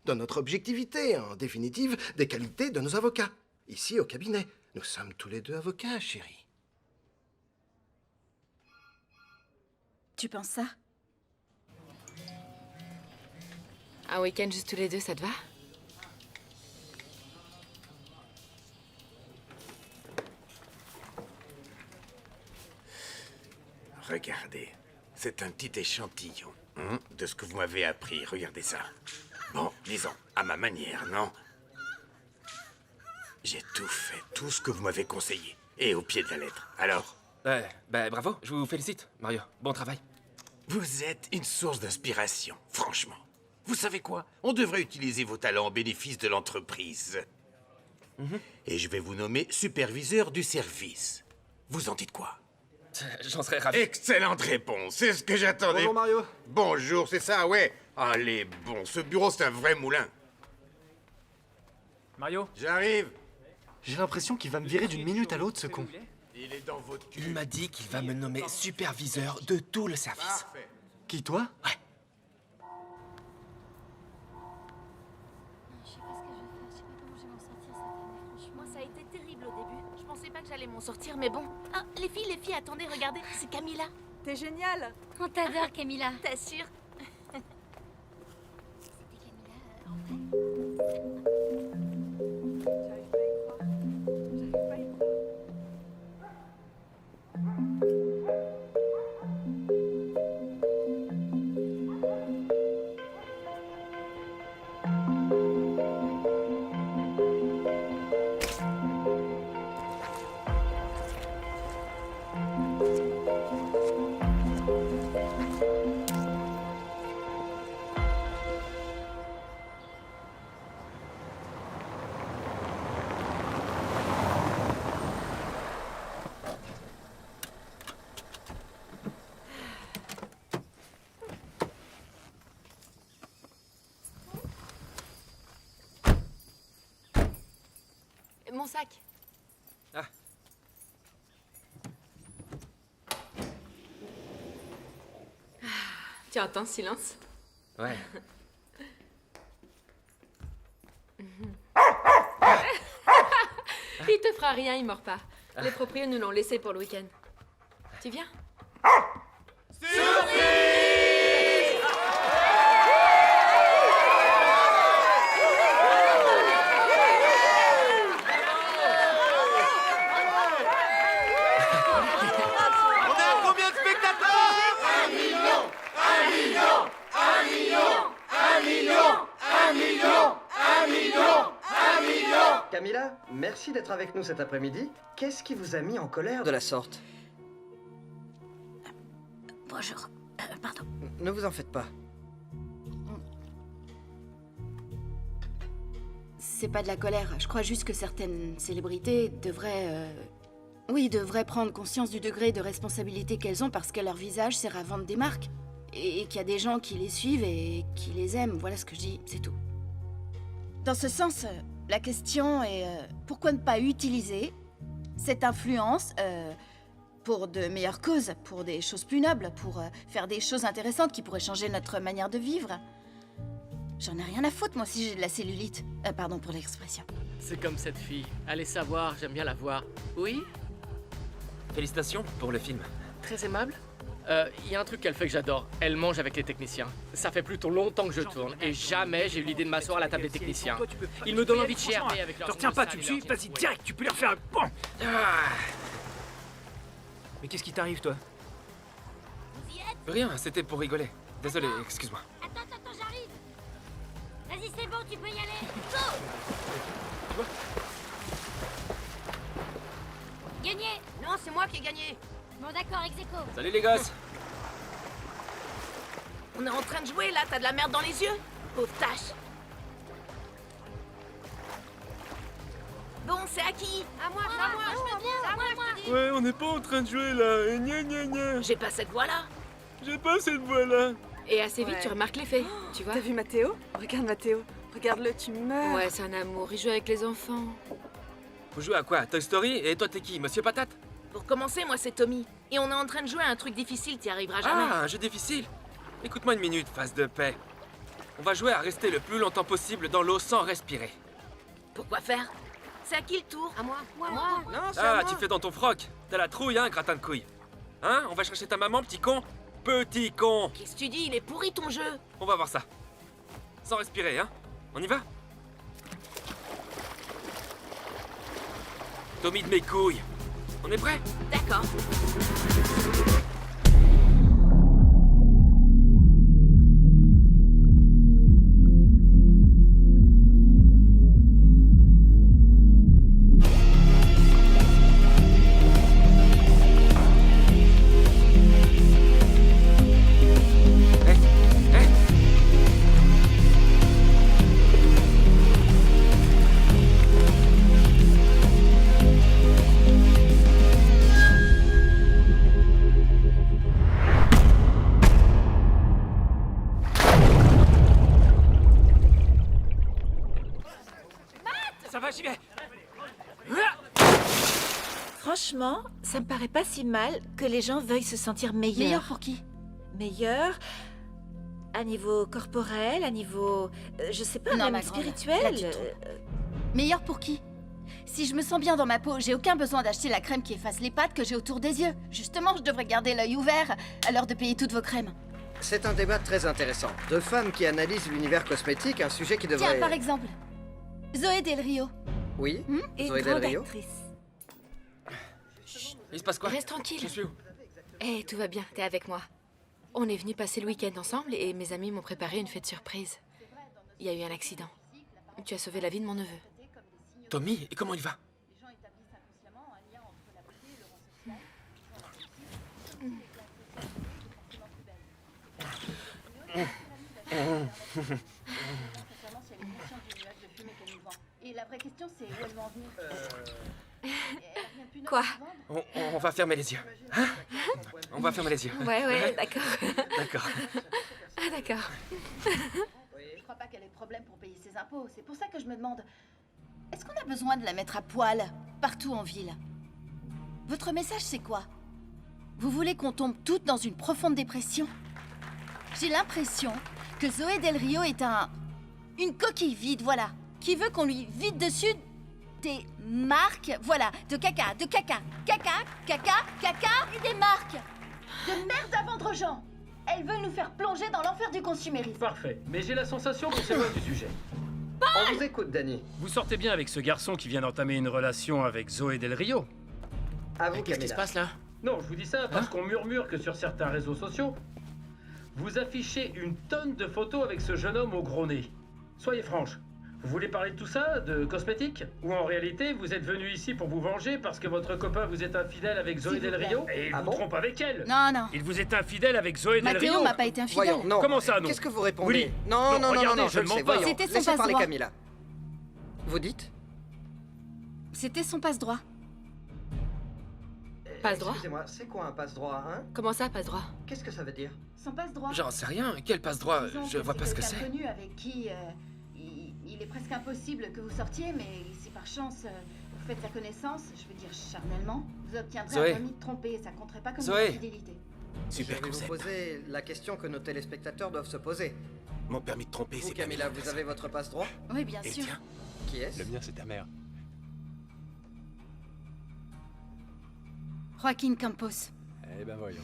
De notre objectivité, en définitive, des qualités de nos avocats. Ici, au cabinet. Nous sommes tous les deux avocats, chérie. Tu penses ça? Un week-end juste tous les deux, ça te va? Regardez, c'est un petit échantillon de ce que vous m'avez appris. Regardez ça. Bon, disons, à ma manière, non? J'ai tout fait, tout ce que vous m'avez conseillé. Et au pied de la lettre. Alors? Bravo, je vous félicite, Mario. Bon travail. Vous êtes une source d'inspiration, franchement. Vous savez quoi? On devrait utiliser vos talents au bénéfice de l'entreprise. Et je vais vous nommer superviseur du service. Vous en dites quoi? J'en serais ravi. Excellente réponse, c'est ce que j'attendais. Bonjour, Mario. Bonjour, c'est ça, ouais. Allez, bon, ce bureau, c'est un vrai moulin. Mario? J'arrive. J'ai l'impression qu'il va me virer d'une minute à l'autre, ce con. Il est dans votre cul. Il m'a dit qu'il va me nommer superviseur de tout le service. Qui, toi? Ouais. Je sais pas ce que je vais faire, je sais pas comment je vais m'en sortir cette année. Franchement, ça a été terrible au début. Je pensais pas que j'allais m'en sortir, mais bon. Ah, les filles, attendez, regardez, c'est Camilla. T'es géniale. On t'adore, Camilla. T'assures. Mon sac. Ah. Tu entends ce silence? Ouais. Il te fera rien, il mord pas. Les proprios nous l'ont laissé pour le week-end. Tu viens? On est à combien de spectateurs? 1 million! 1 million! 1 million! 1 million! 1 million! 1 million! 1 million! Camilla, merci d'être avec nous cet après-midi. Qu'est-ce qui vous a mis en colère de la sorte? Bonjour. Pardon. Ne vous en faites pas. C'est pas de la colère. Je crois juste que certaines célébrités devraient prendre conscience du degré de responsabilité qu'elles ont parce que leur visage sert à vendre des marques. Et qu'il y a des gens qui les suivent et qui les aiment. Voilà ce que je dis, c'est tout. Dans ce sens, la question est pourquoi ne pas utiliser cette influence pour de meilleures causes, pour des choses plus nobles, pour faire des choses intéressantes qui pourraient changer notre manière de vivre. J'en ai rien à foutre, moi, si j'ai de la cellulite. Pardon pour l'expression. C'est comme cette fille. Allez savoir, j'aime bien la voir. Oui? Félicitations pour le film. Très aimable. Il y a un truc qu'elle fait que j'adore. Elle mange avec les techniciens. Ça fait plutôt longtemps que je tourne et jamais j'ai eu l'idée de m'asseoir à la table des techniciens. Ils me donnent envie de gerber avec leur... Te retiens pas, tu me suis? Vas-y, direct, tu peux leur faire un... Bon. Mais qu'est-ce qui t'arrive, toi? Rien, c'était pour rigoler. Désolé, excuse-moi. Attends, j'arrive. Vas-y, c'est bon, tu peux y aller. Go! Gagné. Non, c'est moi qui ai gagné. Bon, d'accord, ex aequo. Salut les gosses. On est en train de jouer là, t'as de la merde dans les yeux? Pauvre tâche. Bon, c'est à qui? À moi, je veux bien, à moi, je te dis. Ouais, on n'est pas en train de jouer là. Gna gna gna. J'ai pas cette voix-là. J'ai pas cette voix-là. Et assez vite, tu remarques l'effet, tu vois? T'as vu Mathéo? Regarde Mathéo. Regarde-le, tu meurs. Ouais, c'est un amour. Il joue avec les enfants. Vous jouez à quoi? Toy Story? Et toi, t'es qui? Monsieur Patate? Pour commencer, moi, c'est Tommy. Et on est en train de jouer à un truc difficile, t'y arriveras jamais. Ah, un jeu difficile. Écoute-moi une minute, face de paix. On va jouer à rester le plus longtemps possible dans l'eau sans respirer. Pourquoi faire? C'est à qui le tour? À moi. Moi. Non, c'est à moi. Tu fais dans ton froc. T'as la trouille, hein, gratin de couilles. Hein? On va chercher ta maman, petit con? Petit con! Qu'est-ce que tu dis? Il est pourri ton jeu. On va voir ça. Sans respirer, hein? On y va? Tommy de mes couilles. On est prêt? D'accord. Franchement, ça me paraît pas si mal que les gens veuillent se sentir meilleurs. Meilleur pour qui? Meilleurs à niveau corporel, à niveau... je sais pas, Non, même ma grande, spirituel. là, tu te trompes. Meilleur pour qui? Si je me sens bien dans ma peau, j'ai aucun besoin d'acheter la crème qui efface les pattes que j'ai autour des yeux. Justement, je devrais garder l'œil ouvert à l'heure de payer toutes vos crèmes. C'est un débat très intéressant. Deux femmes qui analysent l'univers cosmétique, un sujet qui devrait... Tiens, par exemple, Zoé Del Rio. Oui, Une Zoé Del grande Rio. actrice. Il se passe quoi? Reste tranquille. Je suis où? Eh, tout va bien, t'es avec moi. On est venus passer le week-end ensemble et mes amis m'ont préparé une fête surprise. Il y a eu un accident. Tu as sauvé la vie de mon neveu. Tommy, et comment il va? Et la vraie question, c'est où elles vont en venir. Quoi? On va fermer les yeux. Hein? On va fermer les yeux. Ouais, d'accord. D'accord. Ah, d'accord. Je crois pas qu'elle ait de problème pour payer ses impôts. C'est pour ça que je me demande, est-ce qu'on a besoin de la mettre à poil partout en ville? Votre message, c'est quoi? Vous voulez qu'on tombe toutes dans une profonde dépression? J'ai l'impression que Zoé Del Rio est une coquille vide, voilà, qui veut qu'on lui vide dessus des marques, voilà, de caca, caca et des marques de merde à vendre aux gens. Elle veut nous faire plonger dans l'enfer du consumérisme. Parfait, mais j'ai la sensation qu'on s'éloigne du sujet. On vous écoute, Danny. Vous sortez bien avec ce garçon qui vient d'entamer une relation avec Zoé Del Rio. À vous, Qu'est-ce qui se passe là? Non, je vous dis ça parce qu'on murmure que sur certains réseaux sociaux, vous affichez une tonne de photos avec ce jeune homme au gros nez. Soyez franche, vous voulez parler de tout ça, de cosmétiques? Ou en réalité, vous êtes venu ici pour vous venger parce que votre copain vous est infidèle avec Zoé Del Rio et il vous trompe avec elle? Non, non. Il vous est infidèle avec Zoé Del Rio? Mathéo m'a pas été infidèle. Voyons, non. Comment ça, non? Qu'est-ce que vous répondez? Willy. Non, regardez, je le sais, mens voyons. pas. C'était son Laissez parler passe-droit. Camilla. Vous dites? C'était son passe-droit. Passe-droit? Excusez-moi, c'est quoi un passe-droit, hein? Comment ça, passe-droit? Qu'est-ce que ça veut dire? Son passe-droit. J'en sais rien. Quel passe-droit? Disons Je vois pas ce que quelqu'un c'est. connu avec qui il est presque impossible que vous sortiez, mais si par chance vous faites sa connaissance, je veux dire charnellement, vous obtiendrez Zoé. un permis de tromper, ça compterait pas comme Zoé. une fidélité. Super Je vais vous concept. poser la question que nos téléspectateurs doivent se poser. Mon permis de tromper, Vous, c'est Camilla, vous avez votre passe-droit? Oui, bien Et sûr. tiens, Qui est-ce? Le mien, c'est ta mère. Joaquin Campos. Eh ben voyons.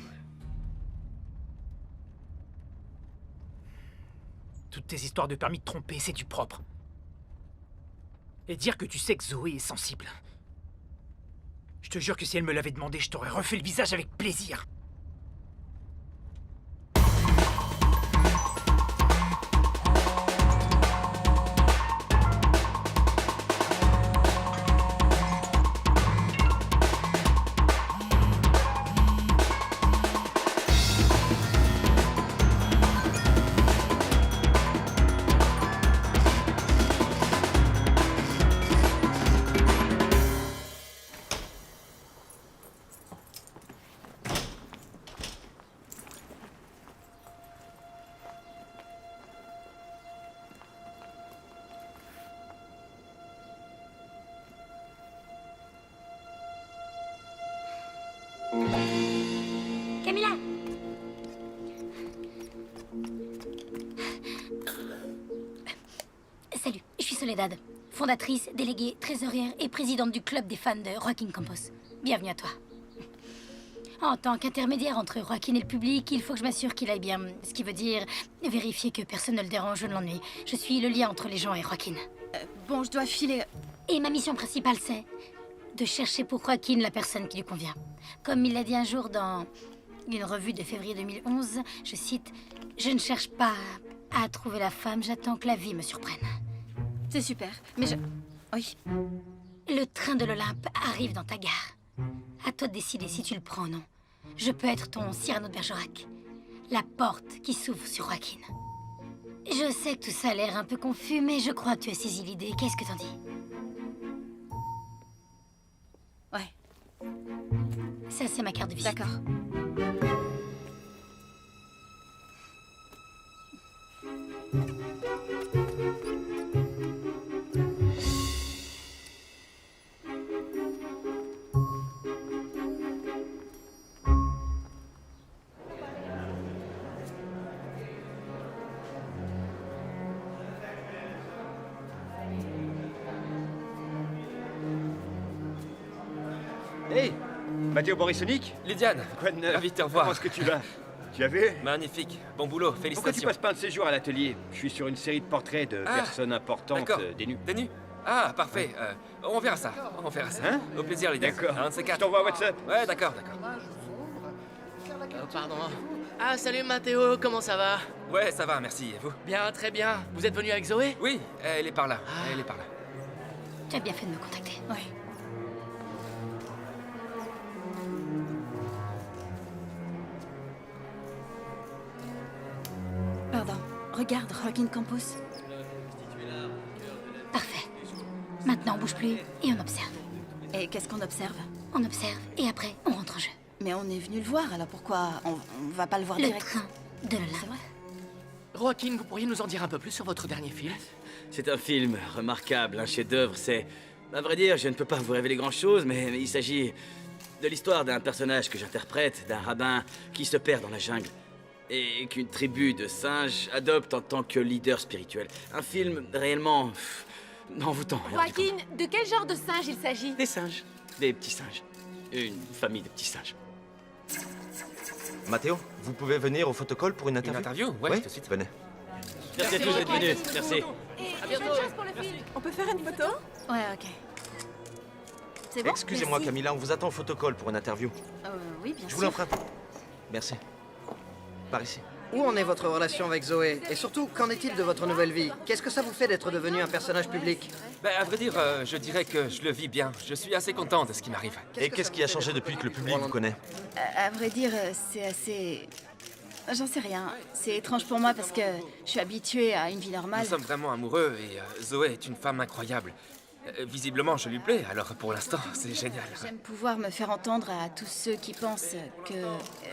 Toutes tes histoires de permis de tromper, c'est du propre. Et dire que tu sais que Zoé est sensible. Je te jure que si elle me l'avait demandé, je t'aurais refait le visage avec plaisir. Camilla! Salut, je suis Soledad, fondatrice, déléguée, trésorière et présidente du club des fans de Joaquin Campos. Bienvenue à toi. En tant qu'intermédiaire entre Joaquin et le public, il faut que je m'assure qu'il aille bien, ce qui veut dire vérifier que personne ne le dérange ou ne l'ennuie. Je suis le lien entre les gens et Joaquin. Bon, je dois filer. Et ma mission principale, c'est de chercher pour Joaquin la personne qui lui convient. Comme il l'a dit un jour dans une revue de février 2011, je cite « Je ne cherche pas à trouver la femme, j'attends que la vie me surprenne. » C'est super, mais je... Oui. Le train de l'Olympe arrive dans ta gare. À toi de décider si tu le prends ou non. Je peux être ton Cyrano de Bergerac. La porte qui s'ouvre sur Joaquin. Je sais que tout ça a l'air un peu confus, mais je crois que tu as saisi l'idée. Qu'est-ce que t'en dis? Ouais. Ça, c'est ma carte de visite. D'accord. Hey, Matteo Borisonic? Lydiane, Quoi de neuf? ravi de te revoir. Comment est-ce que tu vas? Tu as vu? Magnifique, bon boulot, Pourquoi tu félicitations. passes pas un de ces jours à l'atelier? Je suis sur une série de portraits de personnes importantes D'accord. des nus. Des nus? Ah, parfait. On verra ça. On verra ça. Hein? Au plaisir, Lydiane. D'accord. Un de ces Je quatre. t'envoie un WhatsApp. Ouais, d'accord, d'accord. Pardon. Ah, salut Mathéo, comment ça va? Ouais, ça va, merci. Et vous? Bien, très bien. Vous êtes venu avec Zoé? Oui, elle est par là. Elle est par là. Tu as bien fait de me contacter. Oui. Pardon. Regarde, Rockin' Campus. Parfait. Maintenant, on bouge plus et on observe. Et qu'est-ce qu'on observe? On observe et après, on rentre en jeu. Mais on est venu le voir, alors pourquoi on va pas le voir Le direct? train de Lola. Joaquin, vous pourriez nous en dire un peu plus sur votre dernier film? C'est un film remarquable, un chef-d'œuvre. C'est, à vrai dire, je ne peux pas vous révéler grand-chose, mais il s'agit de l'histoire d'un personnage que j'interprète, d'un rabbin qui se perd dans la jungle et qu'une tribu de singes adopte en tant que leader spirituel. Un film réellement envoûtant. Joaquin, de quel genre de singe il s'agit? Des singes, des petits singes, une famille de petits singes. Mathéo, vous pouvez venir au photocall pour une interview? Une interview? Ouais, tout de suite. Venez. Merci à tous d'être venus. Merci. À bientôt. On peut faire une photo? Ouais, ok. C'est bon? Excusez-moi, Merci. Camilla, on vous attend au photocall pour une interview. Oui, bien sûr. Je vous l'emprunte. Merci. Par ici. Où en est votre relation avec Zoé? Et surtout, qu'en est-il de votre nouvelle vie? Qu'est-ce que ça vous fait d'être devenu un personnage public? Ben, à vrai dire, je dirais que je le vis bien. Je suis assez content de ce qui m'arrive. Et qu'est-ce qui a changé depuis que le public vous connaît? À vrai dire, c'est assez... J'en sais rien. C'est étrange pour moi parce que je suis habituée à une vie normale. Nous sommes vraiment amoureux et Zoé est une femme incroyable. Visiblement, je lui plais, alors pour l'instant, c'est génial. J'aime pouvoir me faire entendre à tous ceux qui pensent que...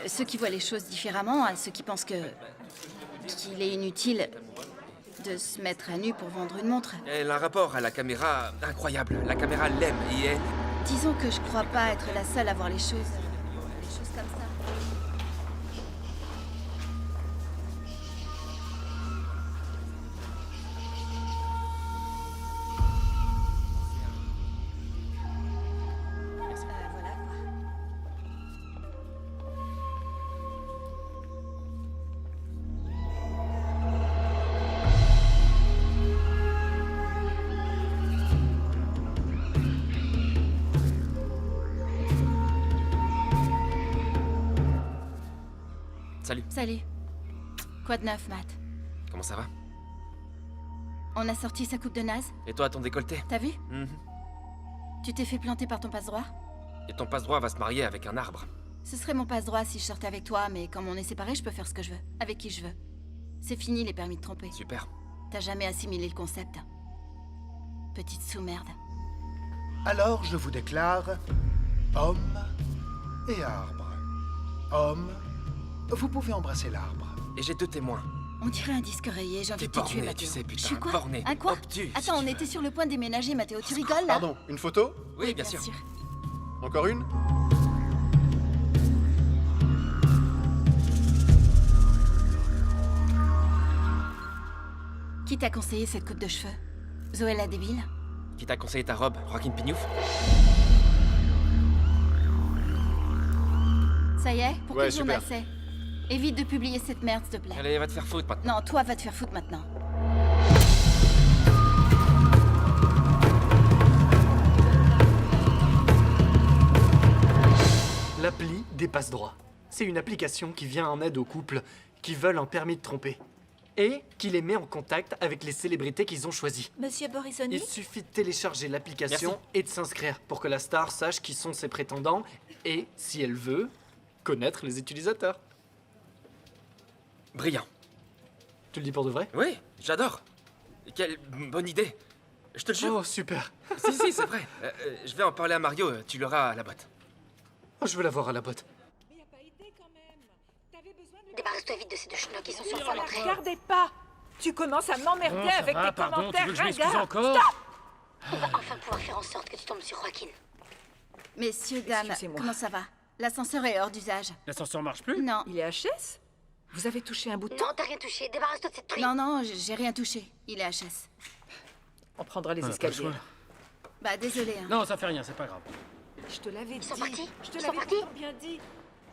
ceux qui voient les choses différemment, à ceux qui pensent que... qu'il est inutile de se mettre à nu pour vendre une montre. Elle a un rapport à la caméra incroyable. La caméra l'aime et elle... Disons que je crois pas être la seule à voir les choses comme ça. Voilà quoi. Salut. Salut. Quoi de neuf, Matt? Comment ça va? On a sorti sa coupe de naze? Et toi, ton décolleté? T'as vu? Mhm. Tu t'es fait planter par ton passe-droit? Et ton passe-droit va se marier avec un arbre. Ce serait mon passe-droit si je sortais avec toi, mais comme on est séparés, je peux faire ce que je veux, avec qui je veux. C'est fini les permis de tromper. Super. T'as jamais assimilé le concept. Petite sous-merde. Alors je vous déclare homme et arbre. Homme, vous pouvez embrasser l'arbre. Et j'ai 2 témoins. On dirait un disque rayé, j'ai envie T'es de te tuer, borné, Mathéo. tu sais, putain, Je suis quoi? borné, Un quoi? obtus, Attends, on était sur le point de déménager, Mathéo. Tu rigoles, là? Pardon, une photo? Oui, bien sûr. Encore une? Qui t'a conseillé cette coupe de cheveux? Zoé la débile? Qui t'a conseillé ta robe, Joaquin Pignouf? Ça y est? Pour Ouais, quel journal super. c'est? Évite de publier cette merde, s'il te plaît. Allez, va te faire foutre maintenant. Non, toi, va te faire foutre maintenant. L'appli des passe-droits. C'est une application qui vient en aide aux couples qui veulent un permis de tromper et qui les met en contact avec les célébrités qu'ils ont choisies. Monsieur Borisoni? Il suffit de télécharger l'application Merci. et de s'inscrire pour que la star sache qui sont ses prétendants et, si elle veut, connaître les utilisateurs. Brillant. Tu le dis pour de vrai? Oui, j'adore. Quelle bonne idée. Je te le jure. Oh, super. Si, c'est vrai. Je vais en parler à Mario, tu l'auras à la botte. Oh, je veux la voir à la botte. Débarrasse-toi vite de ces 2 schnocks qui sont sur le point d'entrée. Regardez pas! Tu commences à m'emmerder Oh, ça avec va, tes pardon, tu commentaires veux que je m'excuse ringards. encore? Stop! On va enfin pouvoir faire en sorte que tu tombes sur Joaquin. Messieurs, dames, Excusez-moi. comment ça va? L'ascenseur est hors d'usage. L'ascenseur marche plus? Non. Il est HS? Vous avez touché un bouton? Non, t'as rien touché. Débarrasse-toi de cette truie. Non, j'ai rien touché. Il est HS. On prendra les Ah, pas le escaliers. choix. Bah, désolé. Hein. Non, ça fait rien, c'est pas grave. Je te l'avais dit. Ils sont partis? Je te Ils sont l'avais partis? pourtant bien dit.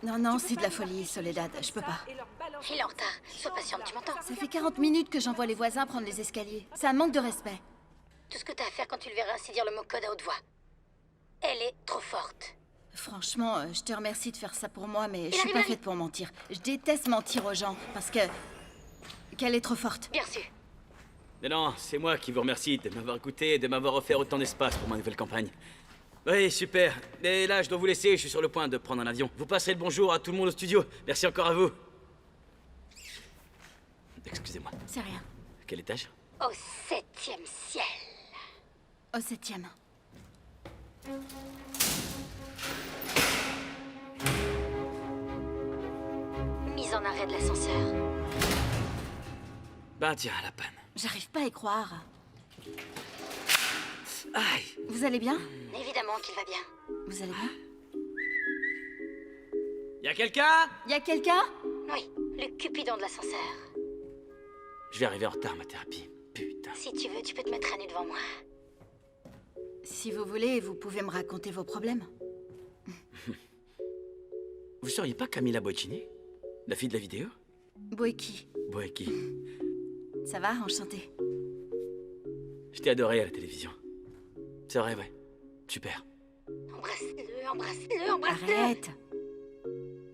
Non, c'est de la folie, Soledad. Je peux pas. Il est en retard. Sois patiente, tu m'entends? Ça fait 40 minutes que j'envoie les voisins prendre les escaliers. C'est un manque de respect. Tout ce que t'as à faire quand tu le verras, c'est dire le mot code à haute voix. Elle est trop forte. Franchement, je te remercie de faire ça pour moi, mais je suis arrive, pas il arrive. faite pour mentir. Je déteste mentir aux gens, parce que... qu'elle est trop forte. Bien sûr. Mais non, c'est moi qui vous remercie de m'avoir écouté et de m'avoir offert autant d'espace pour ma nouvelle campagne. Oui, super. Et là, je dois vous laisser, je suis sur le point de prendre un avion. Vous passerez le bonjour à tout le monde au studio. Merci encore à vous. Excusez-moi. C'est rien. Quel étage? Au 7e ciel. Au 7e. Mise en arrêt de l'ascenseur. Ben tiens, la panne. J'arrive pas à y croire. Aïe. Vous allez bien? Évidemment qu'il va bien. Vous allez bien? Y'a quelqu'un? Y a quelqu'un? Oui, le cupidon de l'ascenseur. Je vais arriver en retard à ma thérapie. Si tu veux, tu peux te mettre à nu devant moi. Si vous voulez, vous pouvez me raconter vos problèmes. Vous seriez pas Camilla Boccini? La fille de la vidéo? Boeki, Boeki. ça va? Enchantée. Je t'ai adoré à la télévision. C'est vrai, ouais. Super. Embrasse-le, embrasse-le, embrasse-le. Arrête!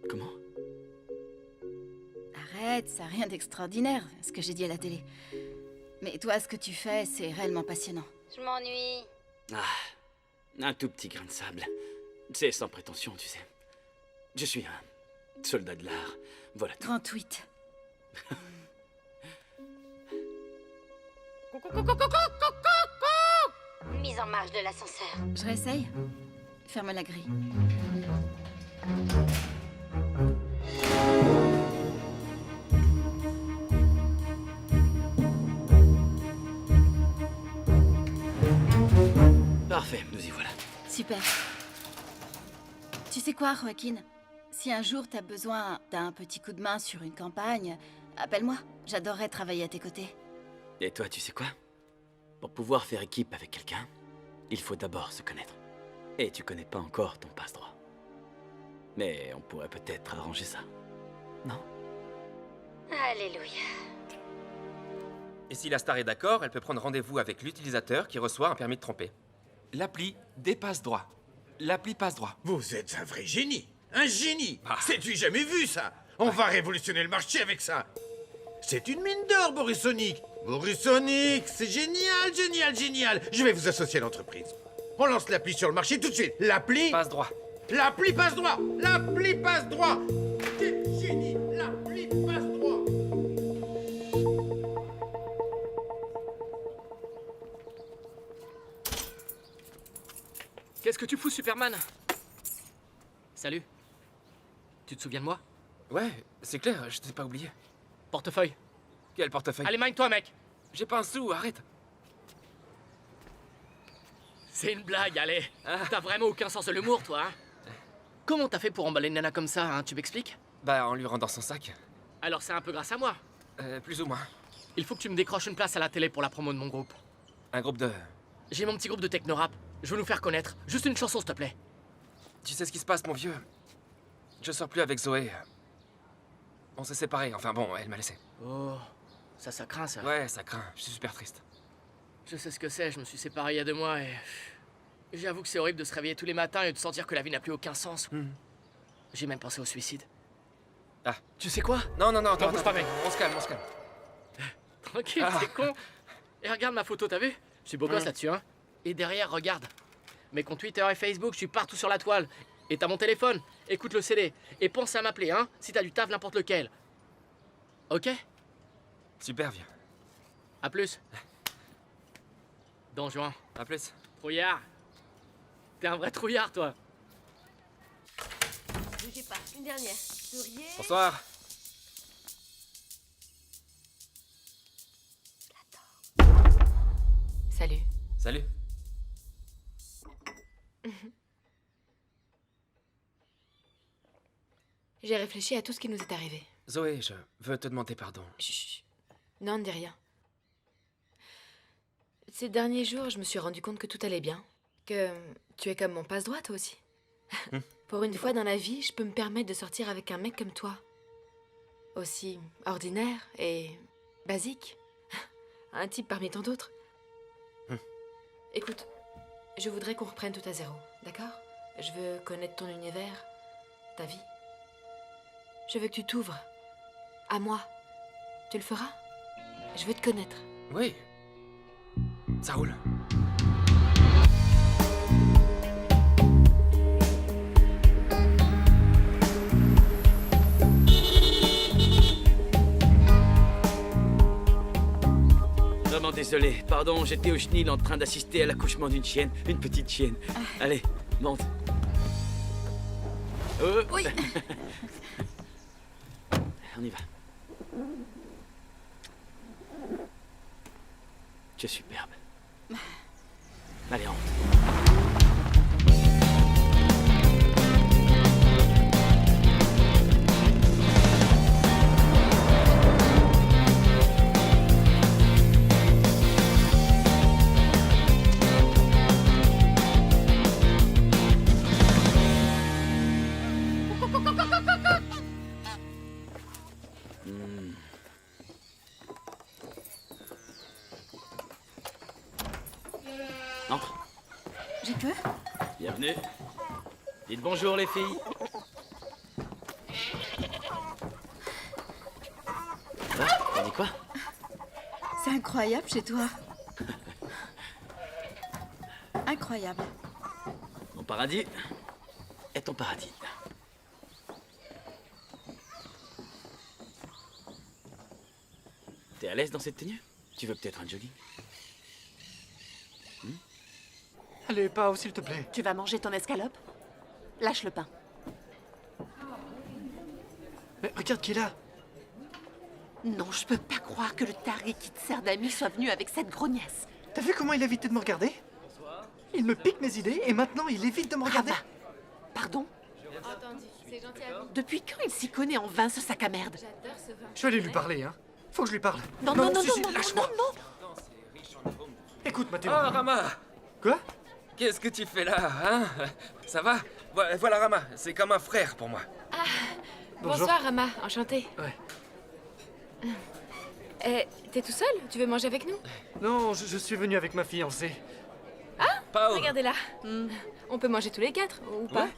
Comment? Arrête, ça n'a rien d'extraordinaire, ce que j'ai dit à la télé. Mais toi, ce que tu fais, c'est réellement passionnant. Je m'ennuie. Ah, un tout petit grain de sable. C'est sans prétention, tu sais. Je suis un soldat de l'art. Voilà tout. Grand tweet. Mise en marche de l'ascenseur. Je réessaye? Ferme la grille. Parfait, nous y voilà. Super. Tu sais quoi, Joaquin? Si un jour t'as besoin d'un petit coup de main sur une campagne, appelle-moi. J'adorerais travailler à tes côtés. Et toi, tu sais quoi? Pour pouvoir faire équipe avec quelqu'un, il faut d'abord se connaître. Et tu connais pas encore ton passe-droit. Mais on pourrait peut-être arranger ça. Non? Alléluia. Et si la star est d'accord, elle peut prendre rendez-vous avec l'utilisateur qui reçoit un permis de tromper. L'appli dépasse droit. L'appli passe droit. Vous êtes un vrai génie. Un génie. C'est-tu jamais vu, ça? On va révolutionner le marché avec ça. C'est une mine d'or, Borisonic. Borisonic, c'est génial, génial, génial. Je vais vous associer à l'entreprise. On lance l'appli sur le marché tout de suite. L'appli... Passe droit. L'appli passe droit. L'appli passe droit. Quel génie. L'appli passe droit. Qu'est-ce que tu fous, Superman? Salut. Tu te souviens de moi? Ouais, c'est clair, je t'ai pas oublié. Portefeuille. Quel portefeuille? Allez, mine-toi, mec. J'ai pas un sou, arrête. C'est une blague, allez. T'as vraiment aucun sens de l'humour, toi, hein? Comment t'as fait pour emballer une nana comme ça, hein? Tu m'expliques? Bah, en lui rendant son sac. Alors c'est un peu grâce à moi. Plus ou moins. Il faut que tu me décroches une place à la télé pour la promo de mon groupe. Un groupe de... J'ai mon petit groupe de techno-rap. Je veux nous faire connaître. Juste une chanson, s'il te plaît. Tu sais ce qui se passe, mon vieux? Je sors plus avec Zoé. On s'est séparés, enfin bon, elle m'a laissé. Oh, ça craint, ça. Ouais, ça craint, je suis super triste. Je sais ce que c'est, je me suis séparé il y a 2 mois et... J'avoue que c'est horrible de se réveiller tous les matins et de sentir que la vie n'a plus aucun sens. J'ai même pensé au suicide. Ah. Tu sais quoi? Non, attends, bouge pas, mec. On se calme, on se calme. Tranquille, t'es con. Et regarde ma photo, t'as vu? Je suis beau gosse là-dessus, hein. Et derrière, regarde. Mes comptes Twitter et Facebook, je suis partout sur la toile. Et t'as mon téléphone. Écoute le CD. Et pense à m'appeler, hein, si t'as du taf n'importe lequel. Ok? Super, vieux. À plus. Don Juan. À plus. Trouillard. T'es un vrai trouillard, toi. Bougez pas, une dernière. Souriez. Bonsoir. Salut. Salut. J'ai réfléchi à tout ce qui nous est arrivé. Zoé, je veux te demander pardon. Chut. Non, ne dis rien. Ces derniers jours, je me suis rendu compte que tout allait bien. Que tu es comme mon passe-droit, toi aussi. Pour une fois dans la vie, je peux me permettre de sortir avec un mec comme toi. Aussi ordinaire et basique. Un type parmi tant d'autres. Écoute, je voudrais qu'on reprenne tout à zéro, d'accord? Je veux connaître ton univers, ta vie. Je veux que tu t'ouvres. À moi. Tu le feras? Je veux te connaître. Oui. Ça roule. Vraiment désolé. Pardon, j'étais au chenil en train d'assister à l'accouchement d'une chienne. Une petite chienne. Allez, monte. Oui. On y va. Tu es superbe. Allez, rentre. Entre. J'ai peu. Bienvenue. Dites bonjour les filles. T'as dit quoi? C'est incroyable chez toi. Incroyable. Mon paradis est ton paradis. T'es à l'aise dans cette tenue? Tu veux peut-être un jogging? Allez, Pao, s'il te plaît. Tu vas manger ton escalope? Lâche le pain. Mais regarde qui est là. Non, je peux pas croire que le taré qui te sert d'ami soit venu avec cette grognasse. T'as vu comment il a évité de me regarder? Il me pique mes idées et maintenant il évite de me regarder. Pardon? Entendu, c'est gentil à vous. Depuis quand il s'y connaît en vin, ce sac à merde? J'adore ce vin. Je vais aller lui parler, hein. Faut que je lui parle. Non, non, non, Suzy, non, non, lâche-moi. non, non. Écoute, Mathéo. Oh, Rama! Quoi? Qu'est-ce que tu fais là, hein? Ça va? Voilà Rama, c'est comme un frère pour moi. Bonjour. Bonsoir, Rama. Enchantée. Ouais. T'es tout seul? Tu veux manger avec nous? Non, je suis venu avec ma fiancée. Ah! Pao. Regardez-là. On peut manger tous les quatre, ou pas? Ouais.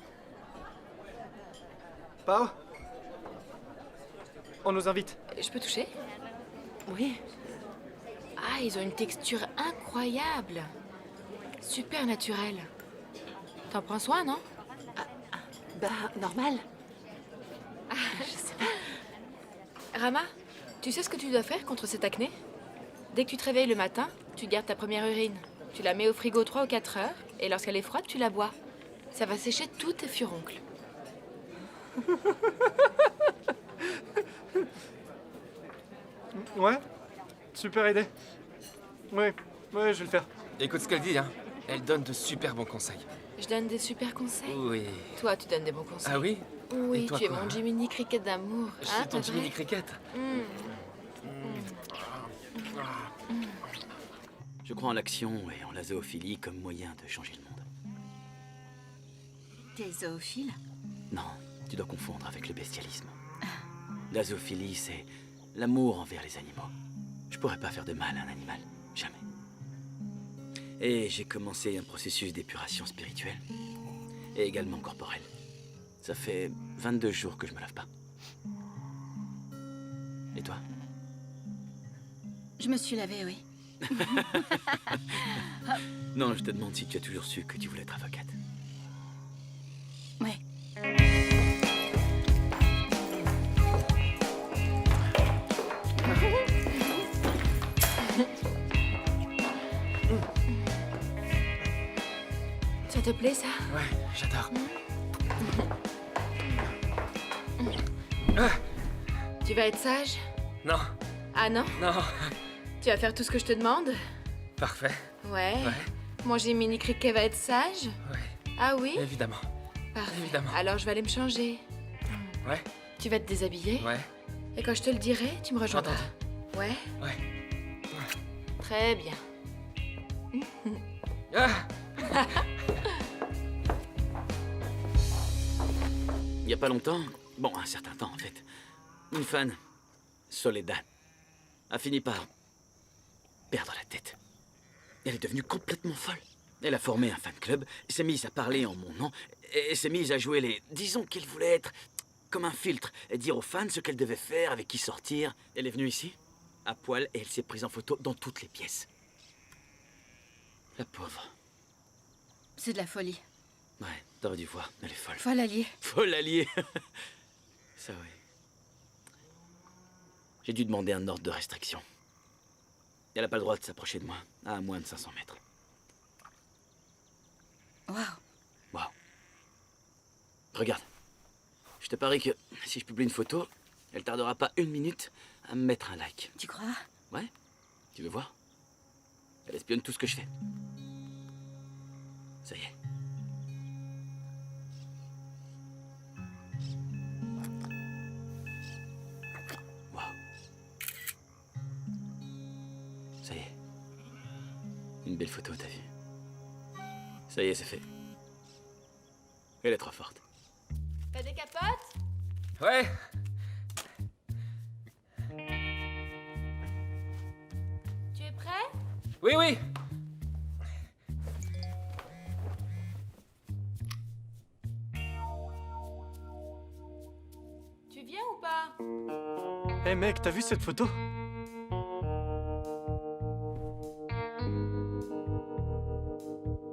Pao? On nous invite. Je peux toucher? Oui. Ah, ils ont une texture incroyable. Super naturelle. T'en prends soin, non? Bah, normal. Je sais pas. Rama, tu sais ce que tu dois faire contre cette acné? Dès que tu te réveilles le matin, tu gardes ta première urine. Tu la mets au frigo 3 ou 4 heures, et lorsqu'elle est froide, tu la bois. Ça va sécher tous tes furoncles. Ouais. Super idée. Ouais, je vais le faire. Écoute ce qu'elle dit, hein. Elle donne de super bons conseils. Je donne des super conseils. Oui. Toi, tu donnes des bons conseils. Ah oui? Oui, Et toi, tu es quoi, mon hein? Jiminy Cricket d'amour. Je Hein, suis ton pas Jiminy vrai? Cricket. Je crois en l'action et en la zoophilie comme moyen de changer le monde. T'es zoophile? Non, tu dois confondre avec le bestialisme. La zoophilie, c'est l'amour envers les animaux. Je pourrais pas faire de mal à un animal. Jamais. Et j'ai commencé un processus d'épuration spirituelle. Et également corporelle. Ça fait 22 jours que je me lave pas. Et toi? Je me suis lavée, oui. Non, je te demande si tu as toujours su que tu voulais être avocate. Ouais. Ça te plaît, ça? Ouais, j'adore. Tu vas être sage? Non, Ah non? non. Tu vas faire tout ce que je te demande? Parfait. Ouais. Ouais. Mon Jiminy Cricket va être sage? Ouais. Ah oui? Évidemment. Parfait. Évidemment. Alors je vais aller me changer. Ouais. Tu vas te déshabiller? Ouais. Et quand je te le dirai, tu me rejoindras. Entendu. Ouais? Ouais. Très bien. Ah y a pas longtemps, bon, un certain temps en fait, une fan, Soledad, a fini par perdre la tête. Elle est devenue complètement folle. Elle a formé un fan club, s'est mise à parler en mon nom, et s'est mise à jouer les... Disons qu'elle voulait être comme un filtre, et dire aux fans ce qu'elle devait faire, avec qui sortir. Elle est venue ici, à poil, et elle s'est prise en photo dans toutes les pièces. La pauvre. C'est de la folie. Ouais, t'aurais dû voir, elle est folle. Folle alliée. Folle alliée. Ça, oui. J'ai dû demander un ordre de restriction. Elle n'a pas le droit de s'approcher de moi, à moins de 500 mètres. Waouh. Waouh. Regarde. Je te parie que si je publie une photo, elle tardera pas 1 minute à me mettre un like. Tu crois? Ouais. Tu veux voir? Elle espionne tout ce que je fais. Ça y est. Waouh. Ça y est. Une belle photo, t'as vu? Ça y est, c'est fait. Elle est trop forte. T'as des capotes? Ouais. Tu es prêt? Oui, oui. Tu viens ou pas? Hé mec, t'as vu cette photo?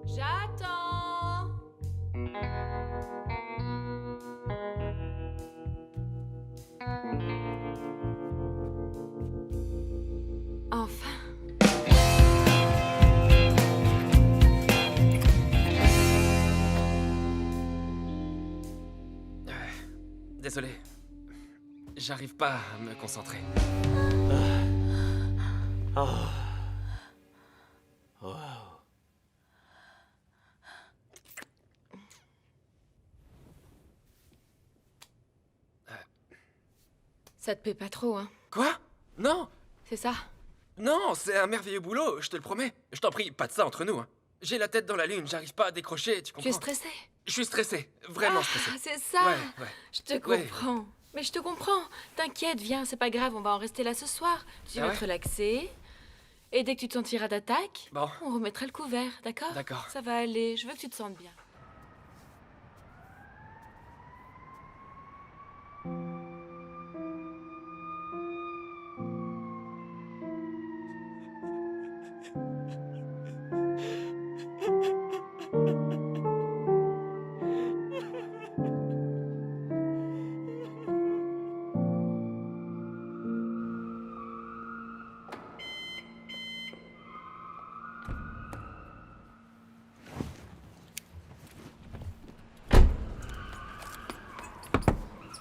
J'attends. Enfin. Désolé. J'arrive pas à me concentrer. Oh. Wow. Ça te plaît pas trop, hein? Quoi? Non! C'est ça? Non, c'est un merveilleux boulot, je te le promets. Je t'en prie, pas de ça entre nous. Hein. J'ai la tête dans la lune, j'arrive pas à décrocher, tu comprends? Tu es stressé? Je suis stressé, vraiment Ah, stressé. c'est ça! Ouais, ouais. Je te comprends. Mais je te comprends. T'inquiète, viens, c'est pas grave, on va en rester là ce soir. Tu Ah vas ouais? te relaxer. Et dès que tu te sentiras d'attaque, Bon. on remettra le couvert, d'accord? D'accord. Ça va aller, je veux que tu te sentes bien.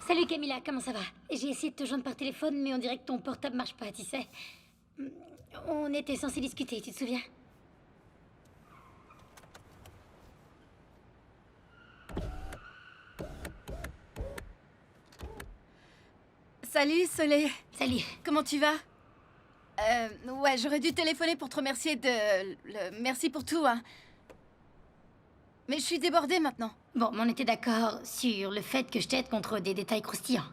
Salut Camilla, comment ça va? J'ai essayé de te joindre par téléphone, mais on dirait que ton portable marche pas, tu sais. On était censé discuter, tu te souviens? Salut, Soleil. Salut. Comment tu vas? Ouais, j'aurais dû téléphoner pour te remercier Merci pour tout, hein. Mais je suis débordée maintenant. Bon, mais on était d'accord sur le fait que je t'aide contre des détails croustillants.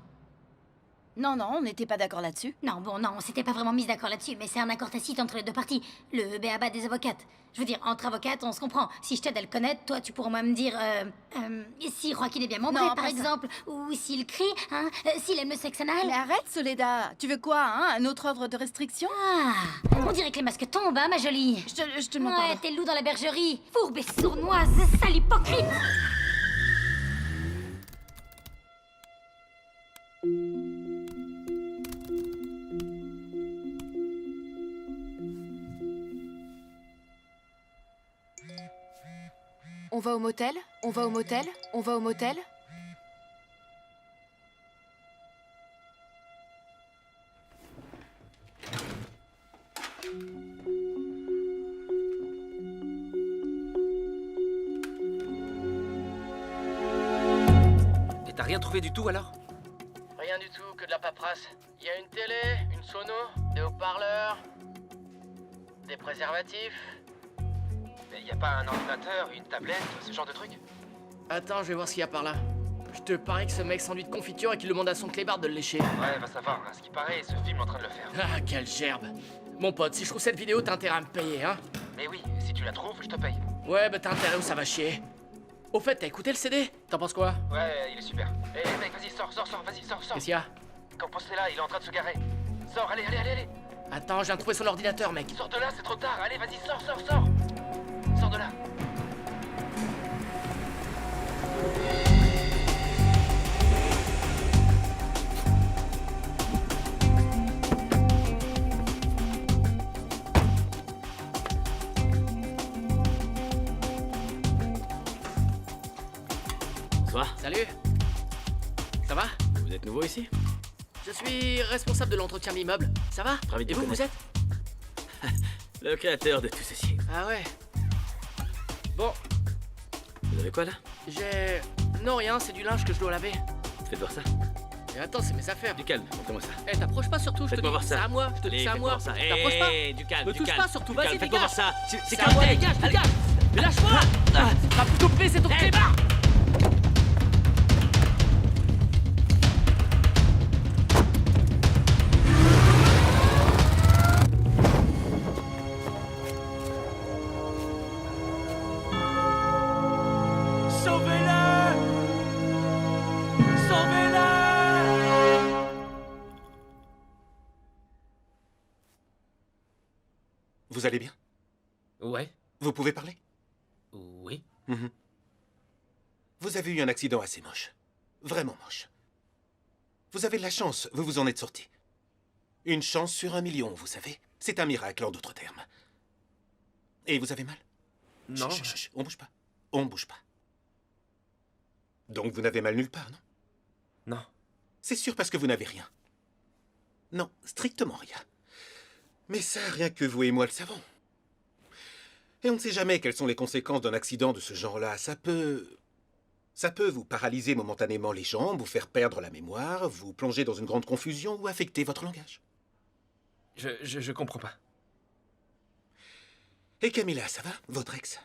Non, on n'était pas d'accord là-dessus. Non, bon, non, on s'était pas vraiment mis d'accord là-dessus, mais c'est un accord tacite entre les deux parties. Le béaba des avocates. Je veux dire, entre avocates, on se comprend. Si je t'aide à le connaître, toi, tu pourras moi me dire, si Joaquin est bien membré, Non, par pas ça. exemple, ou s'il crie, hein, s'il aime le sexe anal. Mais arrête, Soledad. Tu veux quoi, hein? Un autre ordre de restriction? Ah, on dirait que les masques tombent, hein, ma jolie. Je te demande Ouais, pardon. t'es loup dans la bergerie. Fourbe et sournoise, sale hypocrite. On va au motel? On va au motel? On va au motel? Et t'as rien trouvé du tout alors? Rien du tout, que de la paperasse. Il y a une télé, une sono, des haut-parleurs, des préservatifs. Mais y a pas un ordinateur, une tablette, ce genre de truc? Attends, je vais voir ce qu'il y a par là. Je te parie que ce mec s'enduit de confiture et qu'il demande à son clébard de le lécher. Ouais, va savoir. À ce qui paraît, ce film est en train de le faire. Ah, quelle gerbe. Mon pote, si je trouve cette vidéo, t'as intérêt à me payer, hein? Mais oui, si tu la trouves, je te paye. Ouais, bah t'as intérêt ou ça va chier. Au fait, t'as écouté le CD? T'en penses quoi? Ouais, il est super. Eh mec, vas-y, sors, vas-y, sors. Qu'est-ce qu'il y a? Campos est là, il est en train de se garer. Sors, allez. Attends, je viens de trouver son ordinateur, mec. Sors de là, c'est trop tard. Allez, vas-y, sors. Sors de là. Bonsoir. Salut. Ça va? Vous êtes nouveau ici? Je suis responsable de l'entretien de l'immeuble. Ça va? Ravi de Et vous vous êtes? Le créateur de tout ceci. Ah ouais. Bon, Vous avez quoi là? j'ai... Non, rien, c'est du linge que je dois laver. Faites voir ça. Et attends, c'est mes affaires. Du calme, montrez-moi ça. Eh, t'approches pas surtout, je te dis. Faites-moi voir ça. C'est à moi, je te dis, Allez, c'est à faites-moi moi. voir ça. T'approches pas. Du calme, Me du touche calme. pas surtout, Du vas-y, calme, faites-moi voir dégage. ça. C'est à moi, comme dégage. Mais lâche-moi. T'as plutôt coupé, c'est ton clébard. Vous allez bien? Ouais. Vous pouvez parler? Oui. Mhm. Vous avez eu un accident assez moche. Vraiment moche. Vous avez de la chance, vous vous en êtes sorti. Une chance sur 1 million, vous savez. C'est un miracle, en d'autres termes. Et vous avez mal? Non. Chut, chut, chut, on bouge pas. On bouge pas. Donc vous n'avez mal nulle part, non? Non. C'est sûr parce que vous n'avez rien. Non, strictement rien. Mais ça, rien que vous et moi le savons. Et on ne sait jamais quelles sont les conséquences d'un accident de ce genre-là. Ça peut vous paralyser momentanément les jambes, vous faire perdre la mémoire, vous plonger dans une grande confusion ou affecter votre langage. Je comprends pas. Et Camilla, ça va? Votre ex?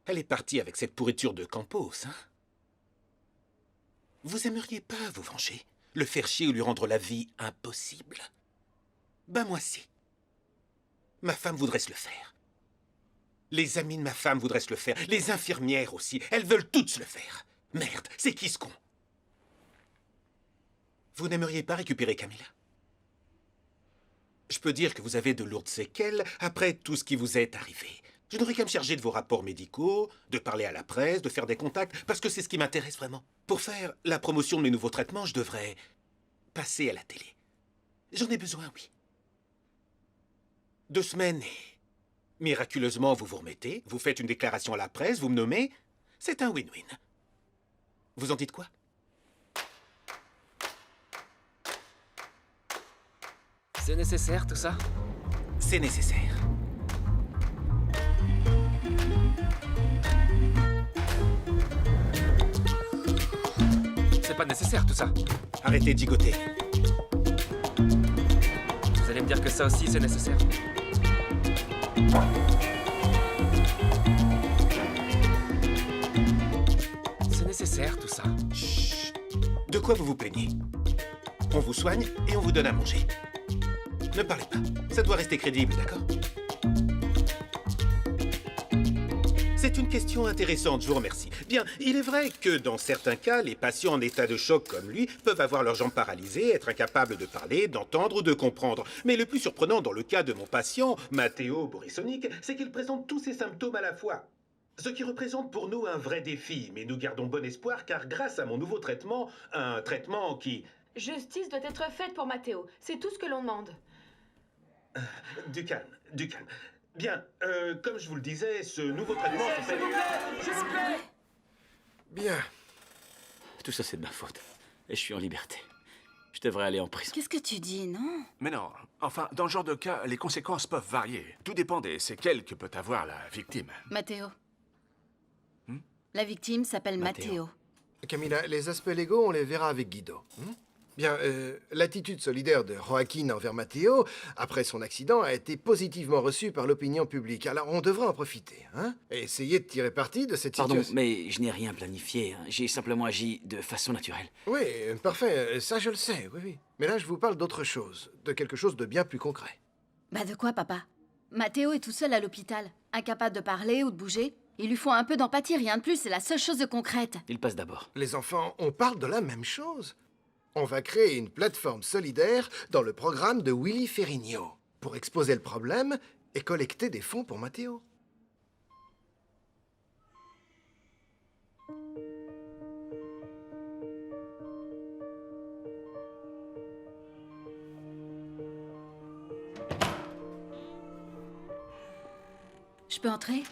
Elle est partie avec cette pourriture de Campos, hein? Vous aimeriez pas vous venger? Le faire chier ou lui rendre la vie impossible? Ben moi si. Ma femme voudrait se le faire. Les amis de ma femme voudraient se le faire. Les infirmières aussi. Elles veulent toutes se le faire. Merde, c'est qui ce con? Vous n'aimeriez pas récupérer Camilla? Je peux dire que vous avez de lourdes séquelles après tout ce qui vous est arrivé. Je n'aurai qu'à me charger de vos rapports médicaux, de parler à la presse, de faire des contacts, parce que c'est ce qui m'intéresse vraiment. Pour faire la promotion de mes nouveaux traitements, je devrais passer à la télé. J'en ai besoin, oui. 2 semaines et... miraculeusement, vous vous remettez, vous faites une déclaration à la presse, vous me nommez. C'est un win-win. Vous en dites quoi? C'est nécessaire, tout ça? C'est nécessaire. C'est pas nécessaire, tout ça. Arrêtez de gigoter. Vous allez me dire que ça aussi, c'est nécessaire? C'est nécessaire, tout ça. Chut. De quoi vous vous plaignez? On vous soigne et on vous donne à manger. Ne parlez pas. Ça doit rester crédible, d'accord? C'est une question intéressante, je vous remercie. Bien, il est vrai que dans certains cas, les patients en état de choc comme lui peuvent avoir leurs jambes paralysées, être incapables de parler, d'entendre ou de comprendre. Mais le plus surprenant dans le cas de mon patient, Matteo Borisonic, c'est qu'il présente tous ces symptômes à la fois. Ce qui représente pour nous un vrai défi, mais nous gardons bon espoir car grâce à mon nouveau traitement, un traitement qui... Justice doit être faite pour Matteo. C'est tout ce que l'on demande. Du calme, du calme. Bien, comme je vous le disais, ce nouveau traitement s'appelle... Bien. Tout ça, c'est de ma faute. Et je suis en liberté. Je devrais aller en prison. Qu'est-ce que tu dis, non? Mais non. Enfin, dans ce genre de cas, les conséquences peuvent varier. Tout dépend des séquelles que peut avoir la victime. Matteo. La victime s'appelle Matteo. Camilla, les aspects légaux, on les verra avec Guido. Bien, l'attitude solidaire de Joaquin envers Matteo, après son accident, a été positivement reçue par l'opinion publique. Alors on devra en profiter, hein? Et essayer de tirer parti de cette Pardon, situation. mais je n'ai rien planifié. Hein. J'ai simplement agi de façon naturelle. Oui, parfait, ça je le sais, oui, oui. Mais là, je vous parle d'autre chose, de quelque chose de bien plus concret. Bah de quoi, papa? Matteo est tout seul à l'hôpital, incapable de parler ou de bouger. Il lui faut un peu d'empathie, rien de plus, c'est la seule chose de concrète. Il passe d'abord. Les enfants, on parle de la même chose. On va créer une plateforme solidaire dans le programme de Willy Ferrigno pour exposer le problème et collecter des fonds pour Matteo. Je peux entrer?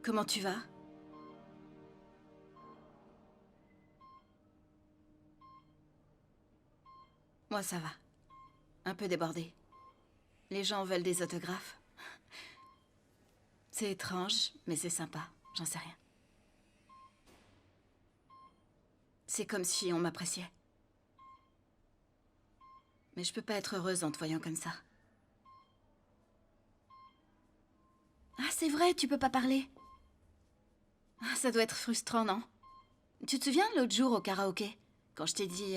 Comment tu vas? Moi, ça va. Un peu débordée. Les gens veulent des autographes. C'est étrange, mais c'est sympa. J'en sais rien. C'est comme si on m'appréciait. Mais je peux pas être heureuse en te voyant comme ça. Ah, c'est vrai, tu peux pas parler. Ah, ça doit être frustrant, non? Tu te souviens l'autre jour au karaoké, quand je t'ai dit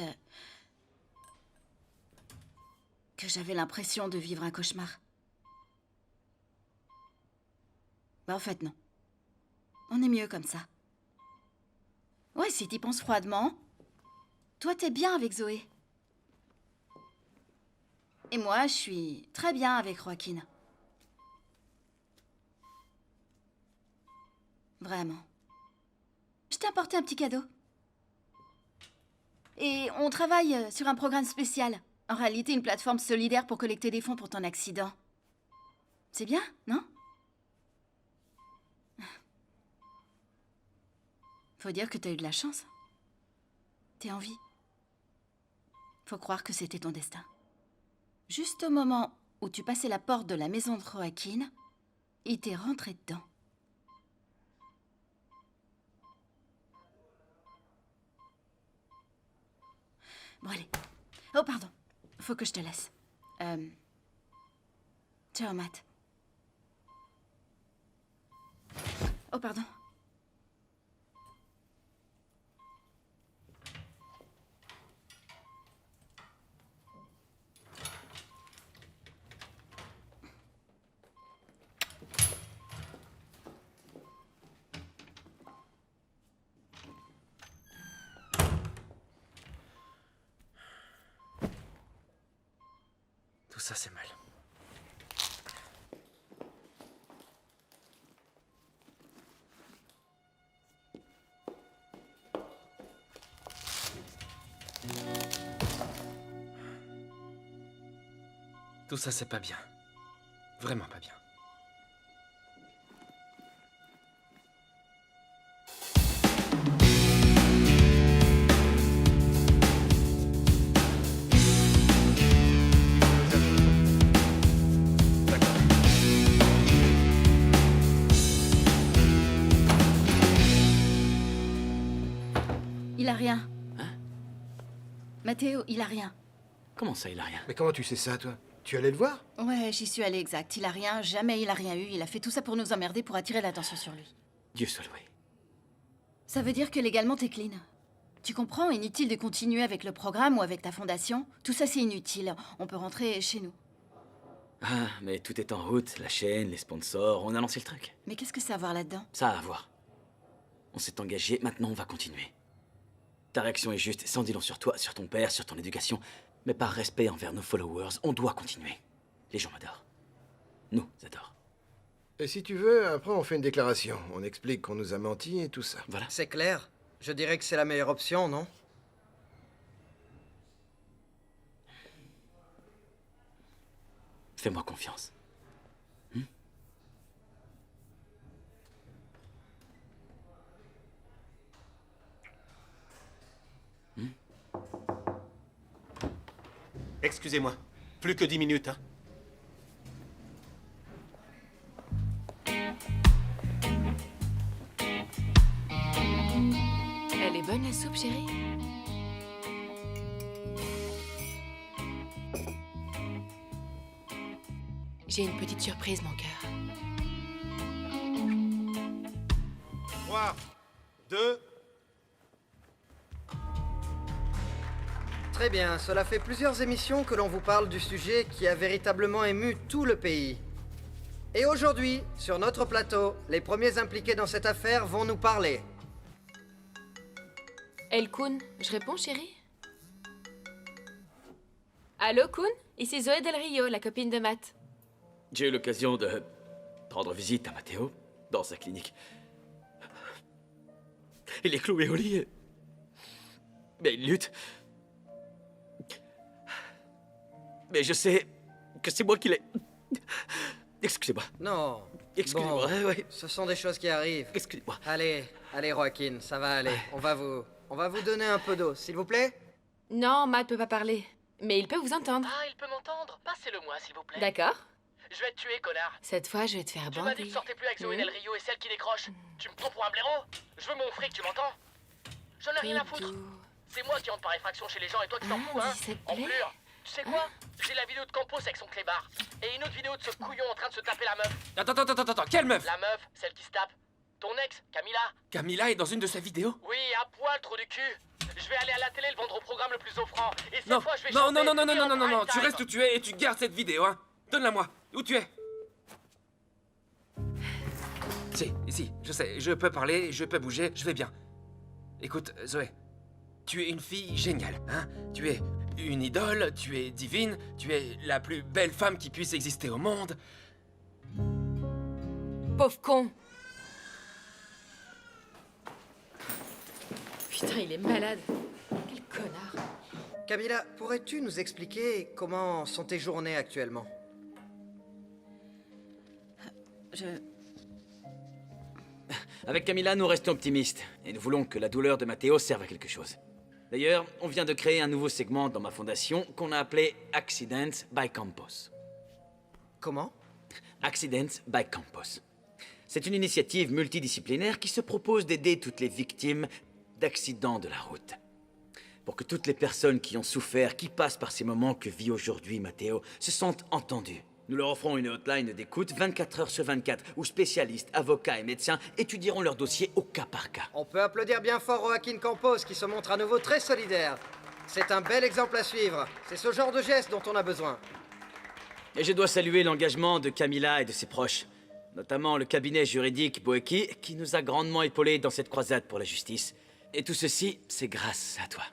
que j'avais l'impression de vivre un cauchemar? Bah en fait non. On est mieux comme ça. Ouais, si t'y penses froidement, toi t'es bien avec Zoé. Et moi, je suis très bien avec Joaquin. Vraiment. Je t'ai apporté un petit cadeau. Et on travaille sur un programme spécial. En réalité, une plateforme solidaire pour collecter des fonds pour ton accident. C'est bien, non? Faut dire que t'as eu de la chance. T'es en vie. Faut croire que c'était ton destin. Juste au moment où tu passais la porte de la maison de Joaquin, il t'est rentré dedans. Bon, allez. Oh, pardon. Faut que je te laisse. Ciao, Matt. Oh, pardon. Tout ça, c'est mal. Tout ça, c'est pas bien. Vraiment pas bien. Il a rien. Hein? Mathéo, il a rien. Comment ça, il a rien? Mais comment tu sais ça, toi? Tu allais le voir? Ouais, j'y suis allée exact. Il a rien, jamais il a rien eu. Il a fait tout ça pour nous emmerder, pour attirer l'attention sur lui. Dieu soit loué. Ça veut dire que légalement, t'es clean. Tu comprends? Inutile de continuer avec le programme ou avec ta fondation. Tout ça, c'est inutile. On peut rentrer chez nous. Ah, mais tout est en route. La chaîne, les sponsors, on a lancé le truc. Mais qu'est-ce que ça a à voir là-dedans? Ça a à voir. On s'est engagé, maintenant on va continuer. Ta réaction est juste, sans dis long sur toi, sur ton père, sur ton éducation. Mais par respect envers nos followers, on doit continuer. Les gens m'adorent. Nous adorent. Et si tu veux, après on fait une déclaration. On explique qu'on nous a menti et tout ça. Voilà. C'est clair. Je dirais que c'est la meilleure option, non? Fais-moi confiance. Excusez-moi. Plus que 10 minutes, hein. Elle est bonne la soupe, chérie? J'ai une petite surprise, mon cœur. 3, 2... Très bien, cela fait plusieurs émissions que l'on vous parle du sujet qui a véritablement ému tout le pays. Et aujourd'hui, sur notre plateau, les premiers impliqués dans cette affaire vont nous parler. El Kun, je réponds, chérie? Allô, Kun? Ici Zoé Del Rio, la copine de Matt. J'ai eu l'occasion de rendre visite à Matteo dans sa clinique. Il est cloué au lit. Mais il lutte. Mais je sais que c'est moi qui l'ai... Excusez-moi. Non. Excusez-moi, Bon, ouais. ce sont des choses qui arrivent. Excusez-moi. Allez, Joaquin, ça va aller. On va vous donner un peu d'eau, s'il vous plaît. Non, Matt peut pas parler. Mais il peut vous entendre. Ah, il peut m'entendre. Passez-le-moi, s'il vous plaît. D'accord. Je vais te tuer, connard. Cette fois, je vais te faire Tu m'as dit bander. que sortais plus avec Zoé Del Rio et celle qui décroche. Tu me prends pour un blaireau? Je veux mon fric, tu m'entends? J'en ai rien à foutre. C'est moi qui rentre par effraction chez les gens et toi tu t'en fous, hein? En plure. Tu sais quoi? J'ai la vidéo de Campos avec son clébard. Et une autre vidéo de ce couillon en train de se taper la meuf. Attends, quelle meuf? La meuf, celle qui se tape. Ton ex, Camilla. Camilla est dans une de ses vidéos? Oui, à poil, trou du cul. Je vais aller à la télé le vendre au programme le plus offrant. Et cette Non, fois, je vais non, chanter non, en tu prime restes où tu es et tu gardes cette vidéo, hein. Donne-la moi. Où tu es? Si, je sais, je peux parler, je peux bouger, je vais bien. Écoute, Zoé, tu es une fille géniale, hein. Tu es une idole, tu es divine, tu es la plus belle femme qui puisse exister au monde. Pauvre con. Putain, il est malade. Quel connard. Camilla, pourrais-tu nous expliquer comment sont tes journées actuellement? Avec Camilla, nous restons optimistes et nous voulons que la douleur de Matteo serve à quelque chose. D'ailleurs, on vient de créer un nouveau segment dans ma fondation qu'on a appelé Accidents by Campos. Comment? Accidents by Campos. C'est une initiative multidisciplinaire qui se propose d'aider toutes les victimes d'accidents de la route. Pour que toutes les personnes qui ont souffert, qui passent par ces moments que vit aujourd'hui Matteo, se sentent entendues. Nous leur offrons une hotline d'écoute 24 heures sur 24, où spécialistes, avocats et médecins étudieront leur dossier au cas par cas. On peut applaudir bien fort Joaquin Campos qui se montre à nouveau très solidaire. C'est un bel exemple à suivre. C'est ce genre de geste dont on a besoin. Et je dois saluer l'engagement de Camilla et de ses proches, notamment le cabinet juridique Boeki, qui nous a grandement épaulés dans cette croisade pour la justice. Et tout ceci, c'est grâce à toi.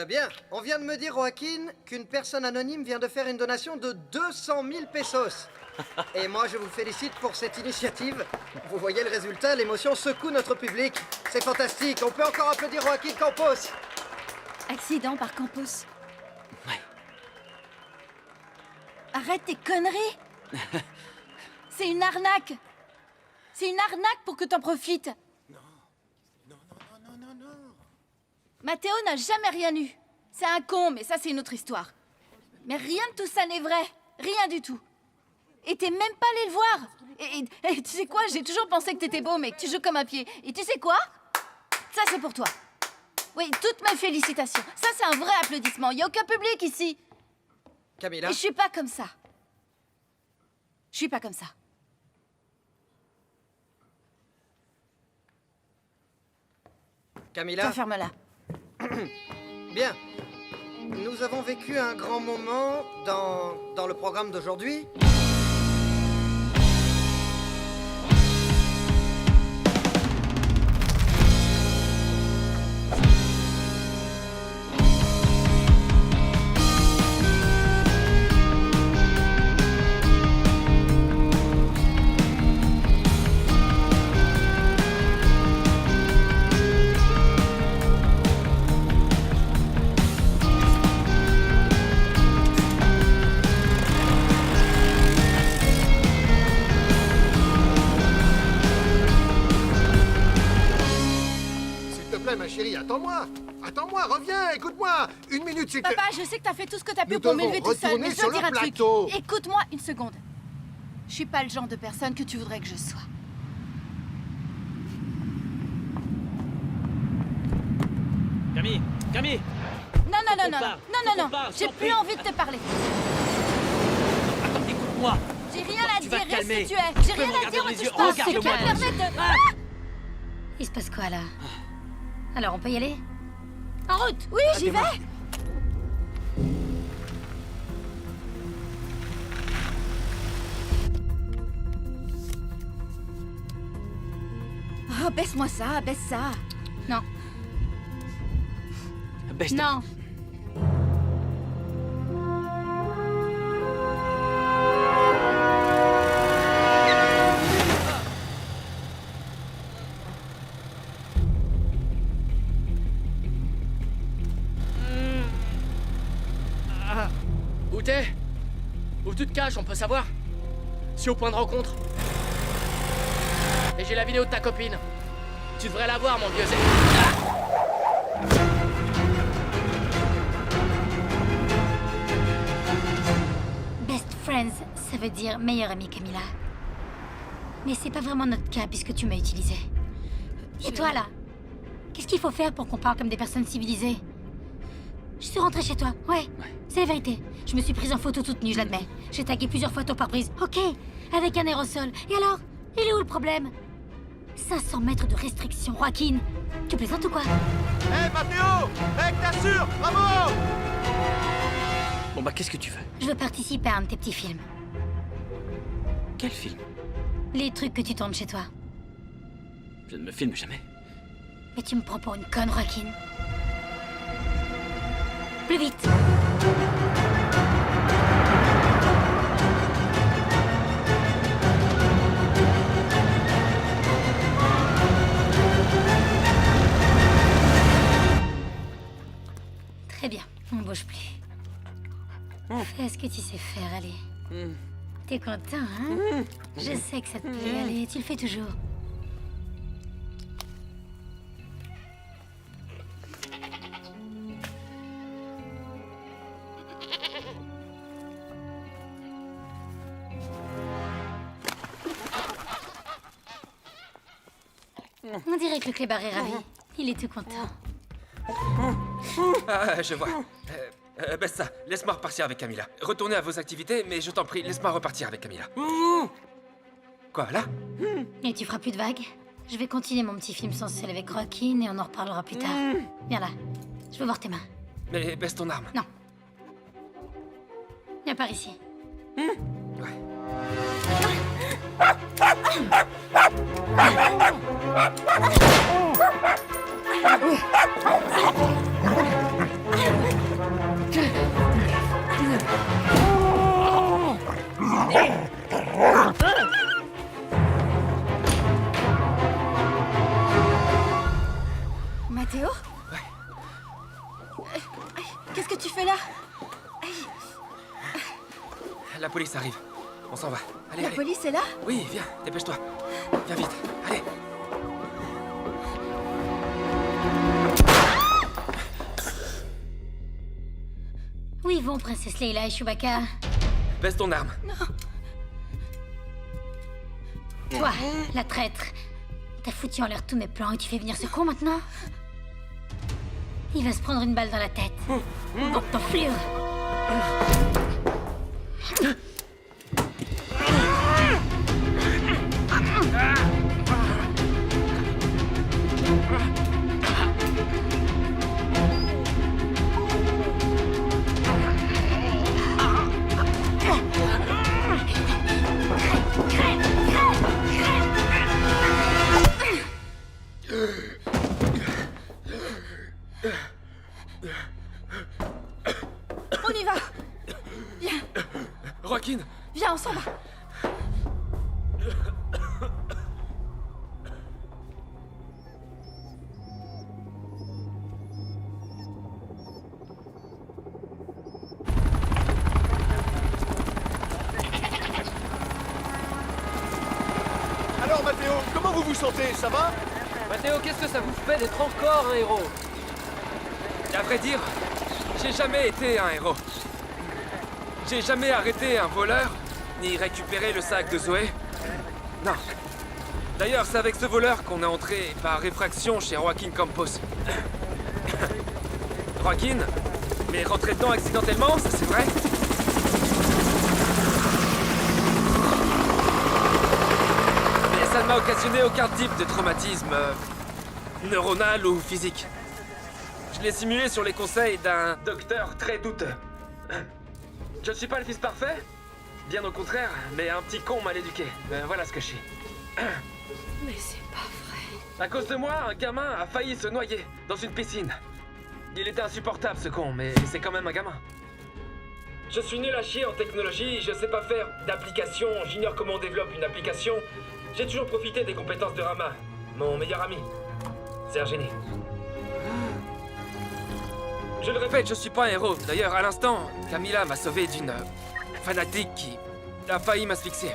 Bien. On vient de me dire, Joaquin, qu'une personne anonyme vient de faire une donation de 200 000 pesos. Et moi, je vous félicite pour cette initiative. Vous voyez le résultat, l'émotion secoue notre public. C'est fantastique. On peut encore applaudir Joaquin Campos. Accident par Campos. Arrête tes conneries. C'est une arnaque. C'est une arnaque pour que t'en profites. Matteo n'a jamais rien eu. C'est un con, mais ça, c'est une autre histoire. Mais rien de tout ça n'est vrai. Rien du tout. Et t'es même pas allé le voir. Et tu sais quoi, j'ai toujours pensé que t'étais beau, mais que tu joues comme un pied. Et tu sais quoi? Ça, c'est pour toi. Oui, toutes mes félicitations. Ça, c'est un vrai applaudissement. Il n'y a aucun public ici. Camilla? Et je suis pas comme ça. Je suis pas comme ça. Camilla? Ferme-la. Bien. Nous avons vécu un grand moment dans le programme d'aujourd'hui. Ma chérie, attends-moi. Attends-moi, reviens, écoute-moi. 1 minute, c'est que... Papa, je sais que t'as fait tout ce que t'as pu Nous pour devons m'élever tout seul, retourner mais je sur dois le dire un plateau. truc. Écoute-moi une seconde. Je suis pas le genre de personne que tu voudrais que je sois. Camille, Camille. Non, non, non, non, parle, non, non, non, parle, j'ai s'en plus prie. envie de te parler. Écoute-moi. J'ai rien à Tu dire, vas te reste calmer. ce que tu es. Tu J'ai peux me rien à regarder dire, dans on les touche yeux. pas. Regarde-le C'est moi qui dans les permet yeux. de... Ah Il se passe quoi là? Alors on peut y aller? En route! Oui, j'y vais. Oh, baisse-moi ça, baisse ça. Non. Baisse-toi. Non. Où t'es? Où tu te caches, on peut savoir? Si au point de rencontre. Et j'ai la vidéo de ta copine. Tu devrais la voir, mon vieux. Best friends, ça veut dire meilleure amie, Camilla. Mais c'est pas vraiment notre cas puisque tu m'as utilisé. Et toi là? Qu'est-ce qu'il faut faire pour qu'on parle comme des personnes civilisées? Je suis rentrée chez toi, ouais. C'est la vérité. Je me suis prise en photo toute nue, je l'admets. J'ai tagué plusieurs photos par prise, ok. Avec un aérosol. Et alors? Il est où le problème? 500 mètres de restriction, Joaquin. Tu plaisantes ou quoi? Hé, Mathéo! Mec, t'assures! Bravo! Bon bah qu'est-ce que tu veux? Je veux participer à un de tes petits films. Quel film? Les trucs que tu tournes chez toi. Je ne me filme jamais. Mais tu me prends pour une conne, Joaquin. Plus vite! Très bien, on bouge plus. Fais ce que tu sais faire, allez. T'es content, hein? Je sais que ça te plaît, allez, tu le fais toujours. On dirait que le clébard est ravi. Il est tout content. Ah, je vois. Baisse ça. Laisse-moi repartir avec Camilla. Retournez à vos activités, mais je t'en prie, laisse-moi repartir avec Camilla. Quoi, là? Et tu feras plus de vagues? Je vais continuer mon petit film sans celle avec Joaquin et on en reparlera plus tard. Viens là. Je veux voir tes mains. Mais baisse ton arme. Non. Viens par ici. Mathéo? Qu'est-ce que tu fais là? La police arrive. On s'en va. Allez, La allez. police est là? Oui, viens, dépêche-toi. Viens vite. Allez. Où ils vont, princesse Leila et Chewbacca? Baisse ton arme. Toi, la traître. T'as foutu en l'air tous mes plans et tu fais venir ce con maintenant? Il va se prendre une balle dans la tête. Dans ton fleur. On y va! Viens, Joaquin! viens, on s'en va! Alors, Mathéo, comment vous vous sentez? Ça va? Mathéo, qu'est-ce que ça vous fait d'être encore un héros? À vrai dire, j'ai jamais été un héros. J'ai jamais arrêté un voleur, ni récupéré le sac de Zoé. Non. D'ailleurs, c'est avec ce voleur qu'on est entré par réfraction chez Joaquin Campos. Joaquin, mais rentré dedans accidentellement, ça c'est vrai? Mais ça ne m'a occasionné aucun type de traumatisme neuronal ou physique. Je l'ai simulé sur les conseils d'un docteur très douteux. Je ne suis pas le fils parfait, bien au contraire, mais un petit con mal éduqué. Voilà ce que je suis. Mais c'est pas vrai. À cause de moi, un gamin a failli se noyer dans une piscine. Il était insupportable ce con, mais c'est quand même un gamin. Je suis nul à chier en technologie, je sais pas faire d'application, j'ignore comment on développe une application. J'ai toujours profité des compétences de Rama, mon meilleur ami. C'est un génie. Je le répète, je suis pas un héros. D'ailleurs, à l'instant, Camilla m'a sauvé d'une fanatique qui a failli m'asphyxier.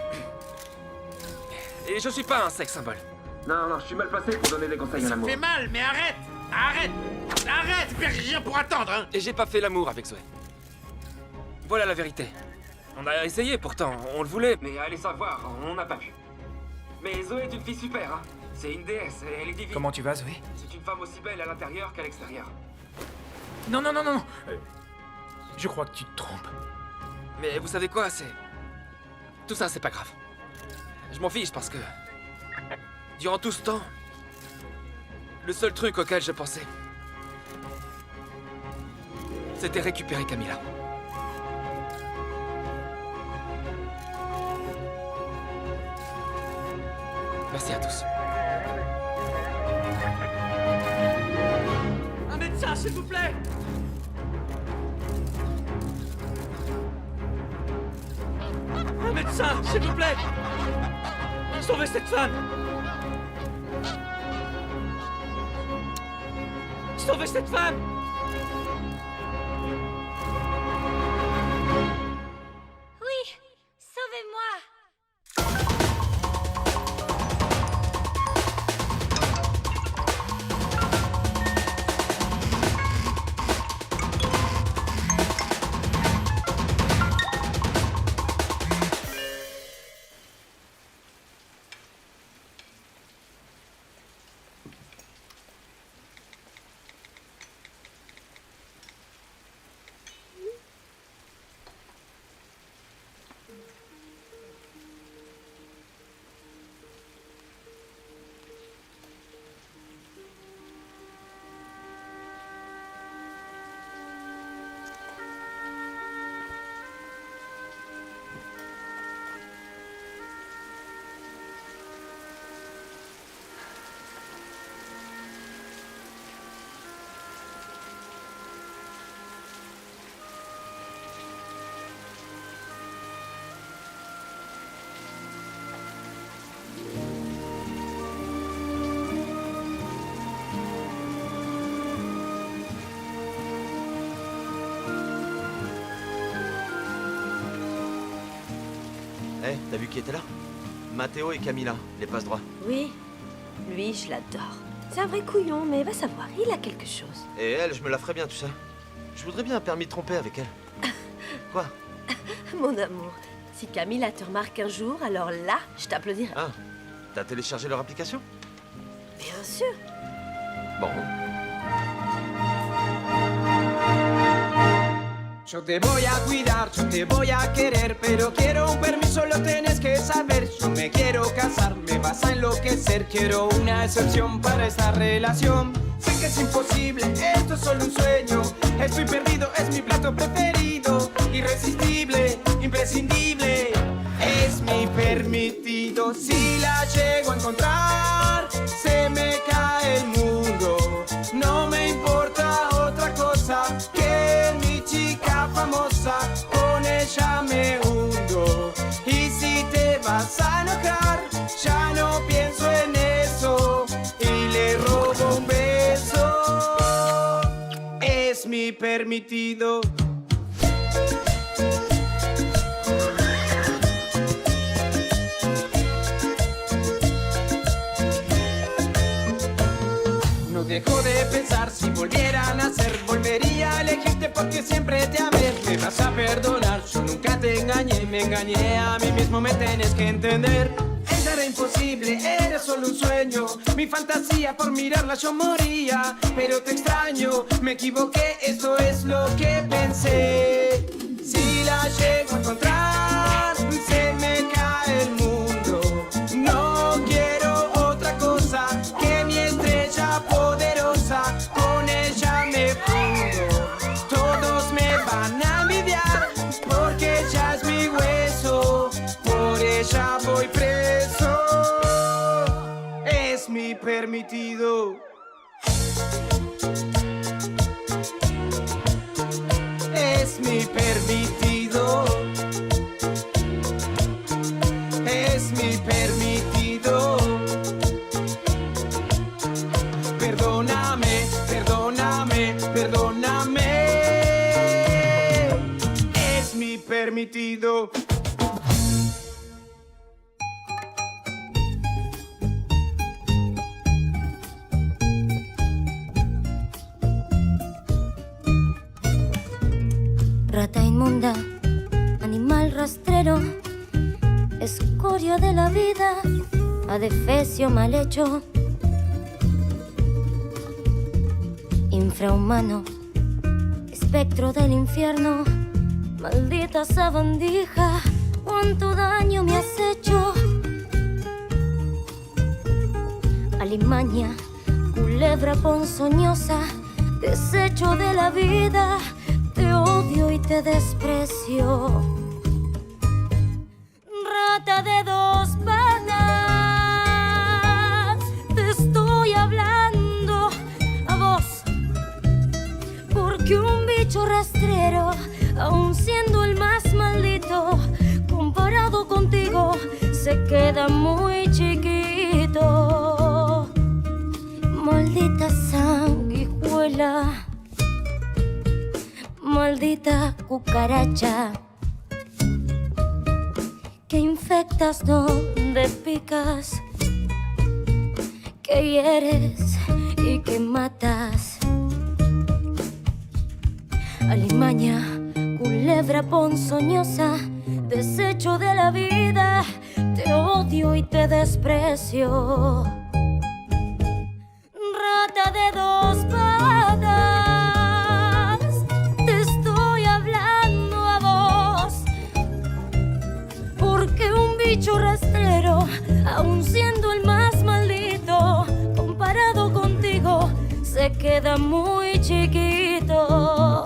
Et je suis pas un sex symbole. Non, je suis mal placé pour donner des conseils en Ça amour. fait mal, mais arrête! Arrête! Arrête! Fais rien pour attendre, hein! Et j'ai pas fait l'amour avec Zoé. Voilà la vérité. On a essayé pourtant, on le voulait, mais allez savoir, on n'a pas pu. Mais Zoé est une fille super, hein. C'est une déesse, elle est divine. Comment tu vas, Zoé? C'est une femme aussi belle à l'intérieur qu'à l'extérieur. Non. Je crois que tu te trompes. Mais vous savez quoi, tout ça, c'est pas grave. Je m'en fiche parce que... Durant tout ce temps... Le seul truc auquel je pensais... C'était récupérer Camilla. Merci à tous. Un médecin, s'il vous plaît! Un médecin, s'il vous plaît! Sauvez cette femme! Sauvez cette femme! Oui, sauvez-moi! Eh, t'as vu qui était là? Matteo et Camilla, les passe-droits. Oui, lui, je l'adore. C'est un vrai couillon, mais va savoir, il a quelque chose. Et elle, je me la ferais bien, tu sais. Je voudrais bien un permis de tromper avec elle. Quoi? Mon amour, si Camilla te remarque un jour, alors là, je t'applaudirai. Ah, t'as téléchargé leur application? Bien sûr. Bon. Yo te voy a cuidar, yo te voy a querer, pero quiero un permiso, lo tienes que saber. Yo me quiero casar, me vas a enloquecer, quiero una excepción para esta relación. Sé que es imposible, esto es solo un sueño. Estoy perdido, es mi plato preferido. Irresistible, imprescindible, es mi permitido. Si la llego a encontrar, se me cae el mundo. No me importa otra cosa que mi chica famosa, con ella me hundo. Y si te vas a enojar, ya no pienso en eso y le robo un beso. Es mi permitido. No dejo de pensar. Si volviera a nacer, volvería a elegirte porque siempre te amé. Me vas a perdonar, yo nunca te engañé. Me engañé a mí mismo, me tienes que entender. Ella era imposible, era solo un sueño. Mi fantasía, por mirarla yo moría. Pero te extraño, me equivoqué, esto es lo que pensé. Si la llego a encontrar, se me cae el mundo. No quiero otra cosa que mi estrella poderosa. Con ella me fundo. Todos me van a envidiar porque ella es mi hueso. Por ella voy preso. Es mi permitido. Es mi permitido. Es mi permitido. Perdóname, perdóname, perdóname. Es mi permitido. Rata inmunda, animal rastrero, escoria de la vida, adefesio mal hecho, infrahumano, espectro del infierno, maldita sabandija, cuánto daño me has hecho. Alimaña, culebra ponzoñosa, desecho de la vida. Te odio y te desprecio. Rata de dos patas, te estoy hablando a vos. Porque un bicho rastrero, aun siendo el más maldito, comparado contigo, se queda muy chiquito. Maldita sanguijuela. Maldita cucaracha que infectas donde picas, que hieres y que matas. Alimaña, culebra ponzoñosa, desecho de la vida, te odio y te desprecio. Rata de dos patas, bicho rastrero, aun siendo el más maldito, comparado contigo, se queda muy chiquito.